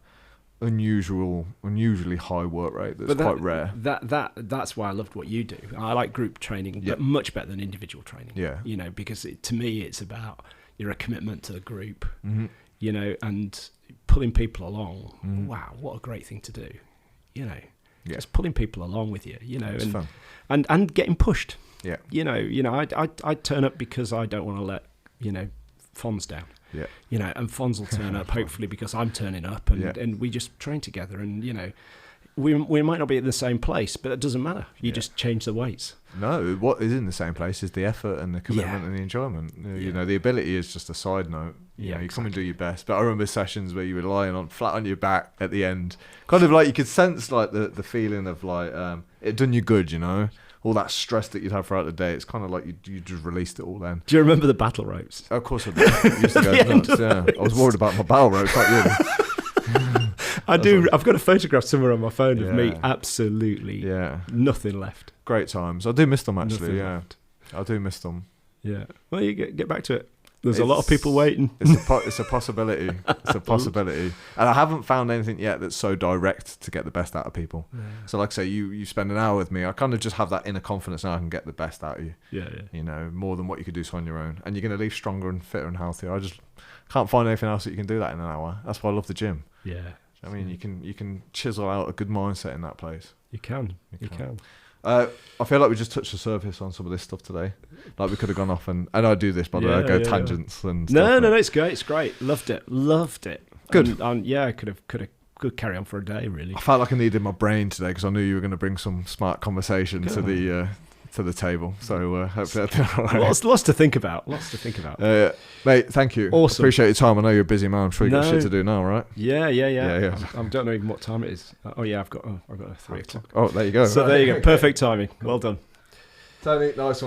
unusually high work rate that's quite rare. That's why I loved what you do. I like group training, but much better than individual training. Yeah, you know, because to me it's about a commitment to the group. You know, and pulling people along. Wow, what a great thing to do. You know, just pulling people along with you. You know, it's fun. and getting pushed. Yeah, you know, I turn up because I don't want to let FONs down. And Fonz will turn up, hopefully, because I'm turning up, and we just train together, and, we might not be at the same place, but it doesn't matter. You just change the weights. No, what is in the same place is the effort and the commitment and the enjoyment. The ability is just a side note. You come and do your best. But I remember sessions where you were lying flat on your back at the end, kind of like you could sense like the feeling of like it done you good, all that stress that you'd have throughout the day. It's kind of like you just released it all then. Do you remember the battle ropes? Of course I do. I used to go nuts. Yeah, I was worried about my battle ropes, like you. I do. I've got a photograph somewhere on my phone of me. Absolutely, nothing left. Great times. I do miss them actually. I do miss them. Yeah. Well, you get back to it. There's a lot of people waiting. It's a possibility. It's a possibility. And I haven't found anything yet that's so direct to get the best out of people. Yeah. So like I say, you spend an hour with me, I kind of just have that inner confidence now I can get the best out of you. Yeah. More than what you could do so on your own. And you're going to leave stronger and fitter and healthier. I just can't find anything else that you can do that in an hour. That's why I love the gym. Yeah. I mean, you can chisel out a good mindset in that place. You can. I feel like we just touched the surface on some of this stuff today. Like we could have gone off and I do this, by the way, I go tangents and stuff. No, it's great. It's great. Loved it. Good. I could carry on for a day, really. I felt like I needed my brain today because I knew you were going to bring some smart conversation to the table. So hopefully I did all right. Lots to think about. Mate, thank you. Awesome. Appreciate your time. I know you're a busy man. I'm sure you've got shit to do now, right? Yeah. I don't know even what time it is. I've got a 3 o'clock. Oh, there you go. So there you go. Perfect timing. Well done. Tony, nice one.